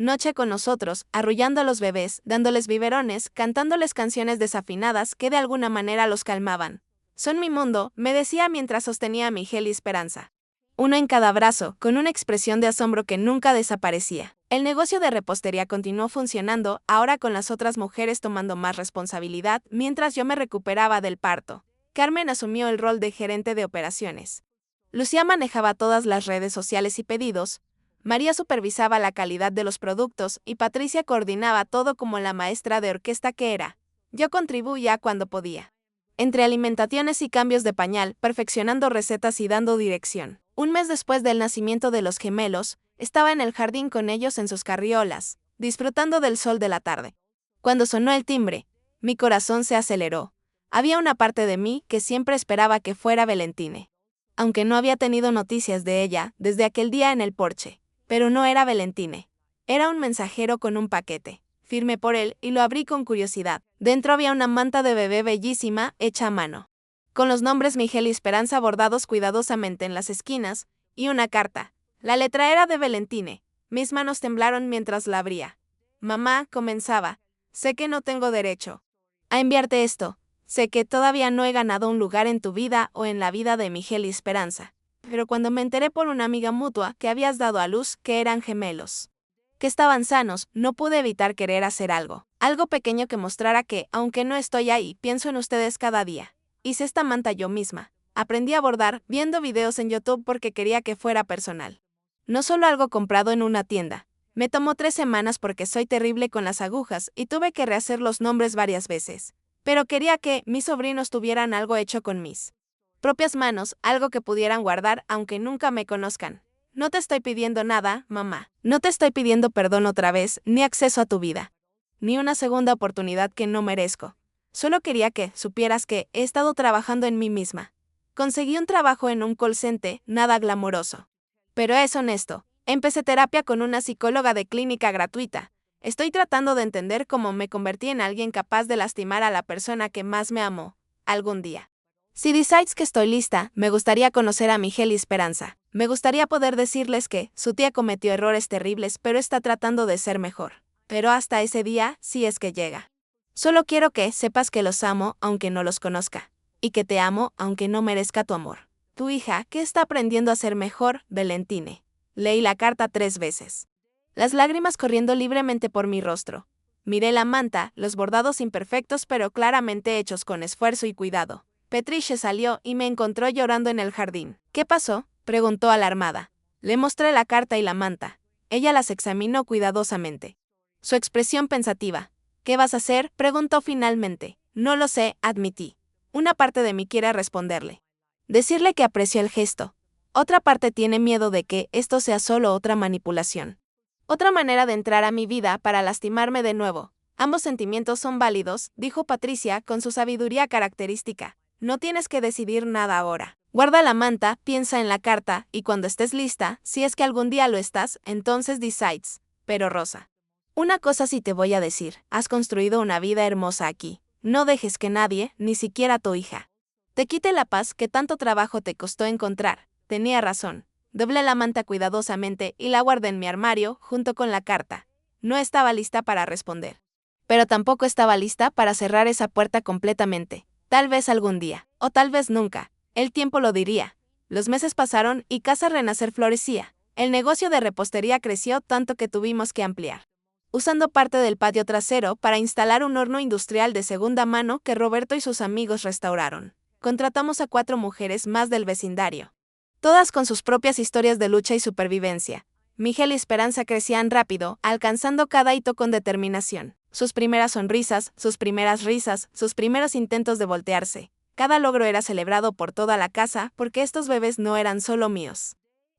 noche con nosotros, arrullando a los bebés, dándoles biberones, cantándoles canciones desafinadas que de alguna manera los calmaban. «Son mi mundo», me decía mientras sostenía a Miguel y Esperanza, uno en cada brazo, con una expresión de asombro que nunca desaparecía. El negocio de repostería continuó funcionando, ahora con las otras mujeres tomando más responsabilidad, mientras yo me recuperaba del parto. Carmen asumió el rol de gerente de operaciones. Lucía manejaba todas las redes sociales y pedidos. María supervisaba la calidad de los productos y Patricia coordinaba todo como la maestra de orquesta que era. Yo contribuía cuando podía, entre alimentaciones y cambios de pañal, perfeccionando recetas y dando dirección. 1 mes después del nacimiento de los gemelos, estaba en el jardín con ellos en sus carriolas, disfrutando del sol de la tarde. Cuando sonó el timbre, mi corazón se aceleró. Había una parte de mí que siempre esperaba que fuera Valentine, aunque no había tenido noticias de ella desde aquel día en el porche. Pero no era Valentine. Era un mensajero con un paquete. Firmé por él y lo abrí con curiosidad. Dentro había una manta de bebé bellísima, hecha a mano, con los nombres Miguel y Esperanza bordados cuidadosamente en las esquinas, y una carta. La letra era de Valentine. Mis manos temblaron mientras la abría. «Mamá», comenzaba, «sé que no tengo derecho a enviarte esto. Sé que todavía no he ganado un lugar en tu vida o en la vida de Miguel y Esperanza. Pero cuando me enteré por una amiga mutua que habías dado a luz, que eran gemelos, que estaban sanos, no pude evitar querer hacer algo pequeño que mostrara que, aunque no estoy ahí, pienso en ustedes cada día. Hice esta manta yo misma. Aprendí a bordar, viendo videos en YouTube porque quería que fuera personal. No solo algo comprado en una tienda. Me tomó 3 semanas porque soy terrible con las agujas y tuve que rehacer los nombres varias veces. Pero quería que mis sobrinos tuvieran algo hecho con mis propias manos, algo que pudieran guardar aunque nunca me conozcan. No te estoy pidiendo nada, mamá. No te estoy pidiendo perdón otra vez, ni acceso a tu vida. Ni una segunda oportunidad que no merezco. Solo quería que supieras que he estado trabajando en mí misma. Conseguí un trabajo en un call center, nada glamoroso. Pero es honesto. Empecé terapia con una psicóloga de clínica gratuita. Estoy tratando de entender cómo me convertí en alguien capaz de lastimar a la persona que más me amó, algún día. Si decides que estoy lista, me gustaría conocer a Miguel y Esperanza. Me gustaría poder decirles que su tía cometió errores terribles, pero está tratando de ser mejor. Pero hasta ese día, si es que llega. Solo quiero que sepas que los amo, aunque no los conozca. Y que te amo, aunque no merezca tu amor. Tu hija, que está aprendiendo a ser mejor, Valentine. Leí la carta 3 veces. Las lágrimas corriendo libremente por mi rostro. Miré la manta, los bordados imperfectos pero claramente hechos con esfuerzo y cuidado. Patricia salió y me encontró llorando en el jardín. ¿Qué pasó?, preguntó alarmada. Le mostré la carta y la manta. Ella las examinó cuidadosamente. Su expresión pensativa. ¿Qué vas a hacer?, preguntó finalmente. No lo sé, admití. Una parte de mí quiere responderle. Decirle que aprecio el gesto. Otra parte tiene miedo de que esto sea solo otra manipulación. Otra manera de entrar a mi vida para lastimarme de nuevo. Ambos sentimientos son válidos, dijo Patricia con su sabiduría característica. No tienes que decidir nada ahora. Guarda la manta, piensa en la carta, y cuando estés lista, si es que algún día lo estás, entonces decides. Pero Rosa. Una cosa sí te voy a decir, has construido una vida hermosa aquí. No dejes que nadie, ni siquiera tu hija, te quite la paz que tanto trabajo te costó encontrar. Tenía razón. Doblé la manta cuidadosamente y la guardé en mi armario, junto con la carta. No estaba lista para responder. Pero tampoco estaba lista para cerrar esa puerta completamente. Tal vez algún día, o tal vez nunca. El tiempo lo diría. Los meses pasaron y Casa Renacer florecía. El negocio de repostería creció tanto que tuvimos que ampliar, usando parte del patio trasero para instalar un horno industrial de segunda mano que Roberto y sus amigos restauraron. Contratamos a 4 mujeres más del vecindario, todas con sus propias historias de lucha y supervivencia. Miguel y Esperanza crecían rápido, alcanzando cada hito con determinación. Sus primeras sonrisas, sus primeras risas, sus primeros intentos de voltearse. Cada logro era celebrado por toda la casa porque estos bebés no eran solo míos.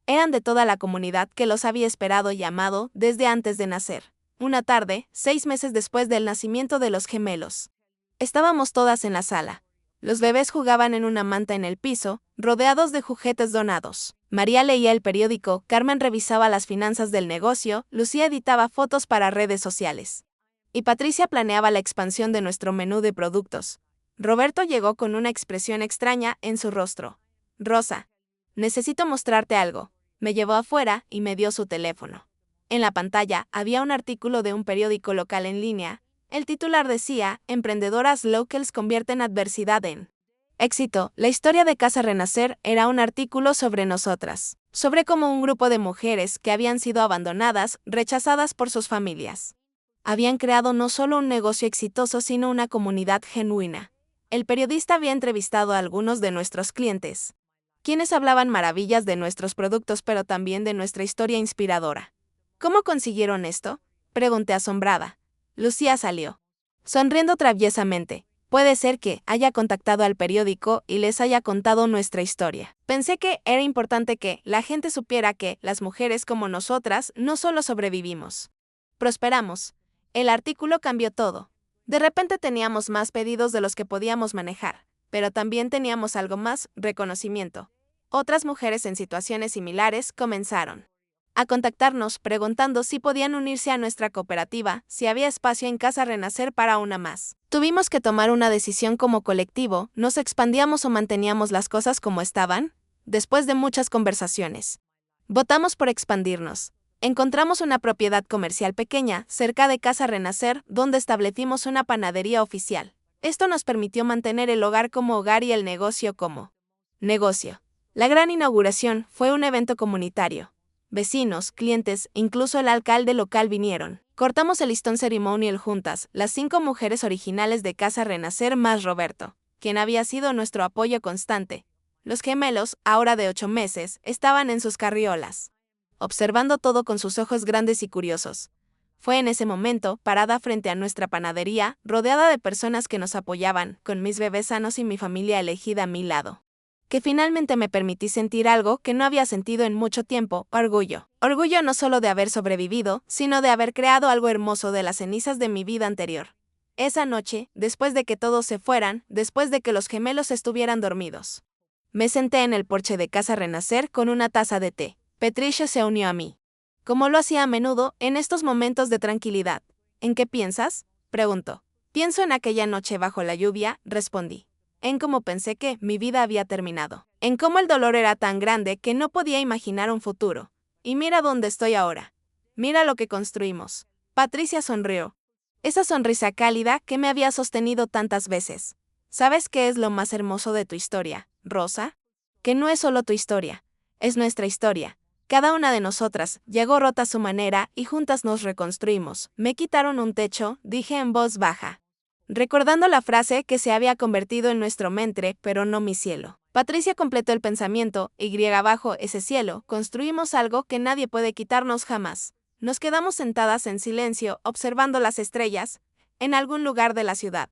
Eran de toda la comunidad que los había esperado y amado desde antes de nacer. Una tarde, 6 meses después del nacimiento de los gemelos, estábamos todas en la sala. Los bebés jugaban en una manta en el piso, rodeados de juguetes donados. María leía el periódico, Carmen revisaba las finanzas del negocio, Lucía editaba fotos para redes sociales. Y Patricia planeaba la expansión de nuestro menú de productos. Roberto llegó con una expresión extraña en su rostro. Rosa, necesito mostrarte algo. Me llevó afuera y me dio su teléfono. En la pantalla había un artículo de un periódico local en línea. El titular decía, Emprendedoras locals convierten adversidad en éxito. La historia de Casa Renacer era un artículo sobre nosotras, sobre cómo un grupo de mujeres que habían sido abandonadas, rechazadas por sus familias, habían creado no solo un negocio exitoso sino una comunidad genuina. El periodista había entrevistado a algunos de nuestros clientes, quienes hablaban maravillas de nuestros productos pero también de nuestra historia inspiradora. ¿Cómo consiguieron esto?, pregunté asombrada. Lucía salió, sonriendo traviesamente. Puede ser que haya contactado al periódico y les haya contado nuestra historia. Pensé que era importante que la gente supiera que las mujeres como nosotras no solo sobrevivimos, prosperamos. El artículo cambió todo. De repente teníamos más pedidos de los que podíamos manejar, pero también teníamos algo más, reconocimiento. Otras mujeres en situaciones similares comenzaron a contactarnos preguntando si podían unirse a nuestra cooperativa, si había espacio en Casa Renacer para una más. Tuvimos que tomar una decisión como colectivo, ¿nos expandíamos o manteníamos las cosas como estaban? Después de muchas conversaciones, votamos por expandirnos. Encontramos una propiedad comercial pequeña, cerca de Casa Renacer, donde establecimos una panadería oficial. Esto nos permitió mantener el hogar como hogar y el negocio como negocio. La gran inauguración fue un evento comunitario. Vecinos, clientes, incluso el alcalde local vinieron. Cortamos el listón ceremonial juntas, las 5 mujeres originales de Casa Renacer más Roberto, quien había sido nuestro apoyo constante. Los gemelos, ahora de 8 meses, estaban en sus carriolas, observando todo con sus ojos grandes y curiosos. Fue en ese momento, parada frente a nuestra panadería, rodeada de personas que nos apoyaban, con mis bebés sanos y mi familia elegida a mi lado, que finalmente me permití sentir algo que no había sentido en mucho tiempo, orgullo. Orgullo no solo de haber sobrevivido, sino de haber creado algo hermoso de las cenizas de mi vida anterior. Esa noche, después de que todos se fueran, después de que los gemelos estuvieran dormidos, me senté en el porche de Casa Renacer con una taza de té. Patricia se unió a mí, como lo hacía a menudo en estos momentos de tranquilidad. ¿En qué piensas?, preguntó. Pienso en aquella noche bajo la lluvia, respondí. En cómo pensé que mi vida había terminado. En cómo el dolor era tan grande que no podía imaginar un futuro. Y mira dónde estoy ahora. Mira lo que construimos. Patricia sonrió. Esa sonrisa cálida que me había sostenido tantas veces. ¿Sabes qué es lo más hermoso de tu historia, Rosa? Que no es solo tu historia, es nuestra historia. Cada una de nosotras llegó rota a su manera y juntas nos reconstruimos. Me quitaron un techo, dije en voz baja, recordando la frase que se había convertido en nuestro mentre, pero no mi cielo. Patricia completó el pensamiento, y bajo ese cielo, construimos algo que nadie puede quitarnos jamás. Nos quedamos sentadas en silencio, observando las estrellas, en algún lugar de la ciudad.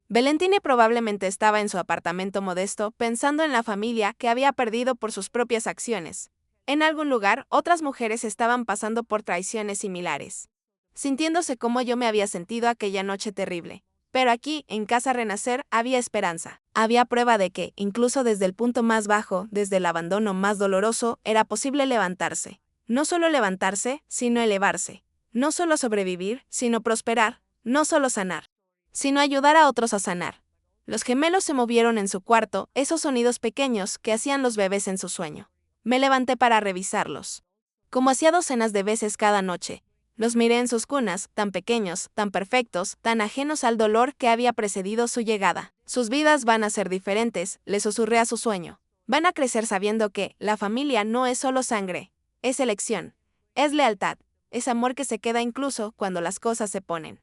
Valentine probablemente estaba en su apartamento modesto, pensando en la familia que había perdido por sus propias acciones. En algún lugar, otras mujeres estaban pasando por traiciones similares, sintiéndose como yo me había sentido aquella noche terrible. Pero aquí, en Casa Renacer, había esperanza. Había prueba de que, incluso desde el punto más bajo, desde el abandono más doloroso, era posible levantarse. No solo levantarse, sino elevarse. No solo sobrevivir, sino prosperar. No solo sanar, sino ayudar a otros a sanar. Los gemelos se movieron en su cuarto, esos sonidos pequeños que hacían los bebés en su sueño. Me levanté para revisarlos. Como hacía docenas de veces cada noche, los miré en sus cunas, tan pequeños, tan perfectos, tan ajenos al dolor que había precedido su llegada. Sus vidas van a ser diferentes, le susurré a su sueño. Van a crecer sabiendo que la familia no es solo sangre, es elección, es lealtad, es amor que se queda incluso cuando las cosas se ponen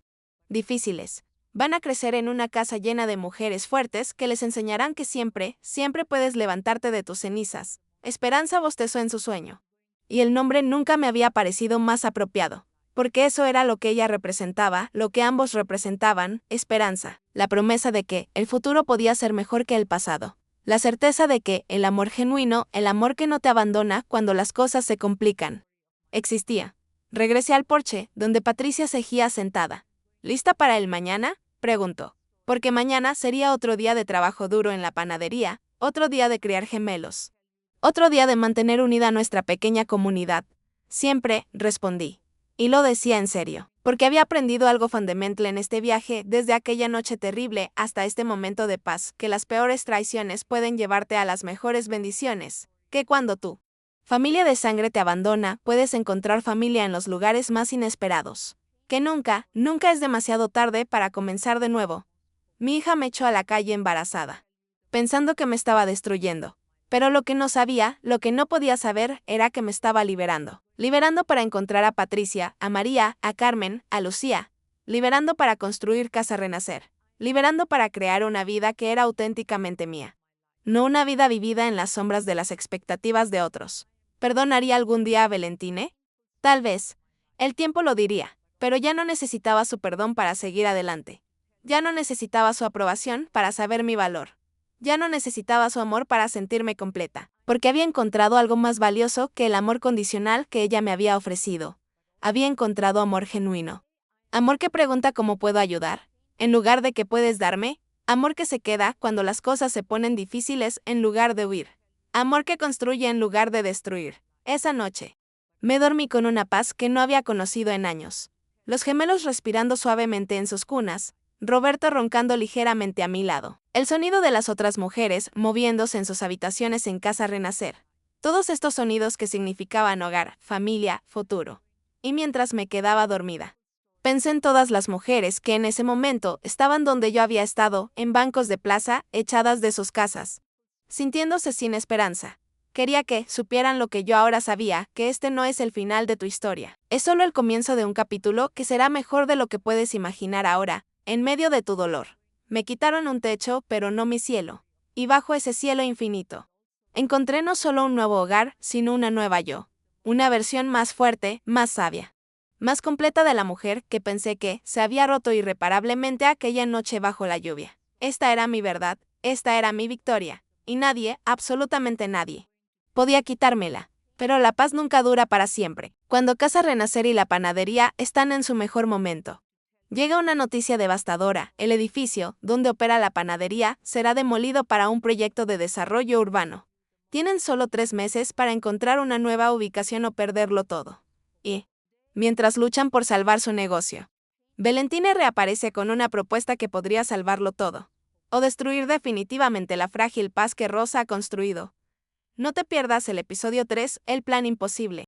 difíciles. Van a crecer en una casa llena de mujeres fuertes que les enseñarán que siempre, siempre puedes levantarte de tus cenizas. Esperanza bostezó en su sueño. Y el nombre nunca me había parecido más apropiado, porque eso era lo que ella representaba, lo que ambos representaban, esperanza, la promesa de que el futuro podía ser mejor que el pasado, la certeza de que el amor genuino, el amor que no te abandona cuando las cosas se complican, existía. Regresé al porche, donde Patricia seguía sentada. ¿Lista para el mañana?, preguntó. Porque mañana sería otro día de trabajo duro en la panadería, otro día de criar gemelos, otro día de mantener unida nuestra pequeña comunidad. Siempre, respondí. Y lo decía en serio, porque había aprendido algo fundamental en este viaje, desde aquella noche terrible hasta este momento de paz, que las peores traiciones pueden llevarte a las mejores bendiciones, que cuando tu familia de sangre te abandona, puedes encontrar familia en los lugares más inesperados. Que nunca, nunca es demasiado tarde para comenzar de nuevo. Mi hija me echó a la calle embarazada, pensando que me estaba destruyendo. Pero lo que no sabía, lo que no podía saber, era que me estaba liberando. Liberando para encontrar a Patricia, a María, a Carmen, a Lucía. Liberando para construir Casa Renacer. Liberando para crear una vida que era auténticamente mía. No una vida vivida en las sombras de las expectativas de otros. ¿Perdonaría algún día a Valentine? Tal vez. El tiempo lo diría. Pero ya no necesitaba su perdón para seguir adelante. Ya no necesitaba su aprobación para saber mi valor. Ya no necesitaba su amor para sentirme completa, porque había encontrado algo más valioso que el amor condicional que ella me había ofrecido. Había encontrado amor genuino. Amor que pregunta cómo puedo ayudar, en lugar de qué puedes darme. Amor que se queda cuando las cosas se ponen difíciles en lugar de huir. Amor que construye en lugar de destruir. Esa noche me dormí con una paz que no había conocido en años. Los gemelos respirando suavemente en sus cunas, Roberto roncando ligeramente a mi lado. El sonido de las otras mujeres moviéndose en sus habitaciones en Casa Renacer. Todos estos sonidos que significaban hogar, familia, futuro. Y mientras me quedaba dormida, pensé en todas las mujeres que en ese momento estaban donde yo había estado, en bancos de plaza, echadas de sus casas, sintiéndose sin esperanza. Quería que supieran lo que yo ahora sabía, que este no es el final de tu historia. Es solo el comienzo de un capítulo que será mejor de lo que puedes imaginar ahora, en medio de tu dolor. Me quitaron un techo, pero no mi cielo. Y bajo ese cielo infinito, encontré no solo un nuevo hogar, sino una nueva yo. Una versión más fuerte, más sabia, más completa de la mujer que pensé que se había roto irreparablemente aquella noche bajo la lluvia. Esta era mi verdad, esta era mi victoria. y nadie, absolutamente nadie, podía quitármela. Pero la paz nunca dura para siempre. Cuando Casa Renacer y la panadería están en su mejor momento, llega una noticia devastadora: el edificio, donde opera la panadería, será demolido para un proyecto de desarrollo urbano. Tienen solo 3 meses para encontrar una nueva ubicación o perderlo todo. Y, mientras luchan por salvar su negocio, Valentina reaparece con una propuesta que podría salvarlo todo, o destruir definitivamente la frágil paz que Rosa ha construido. No te pierdas el episodio 3, El plan imposible.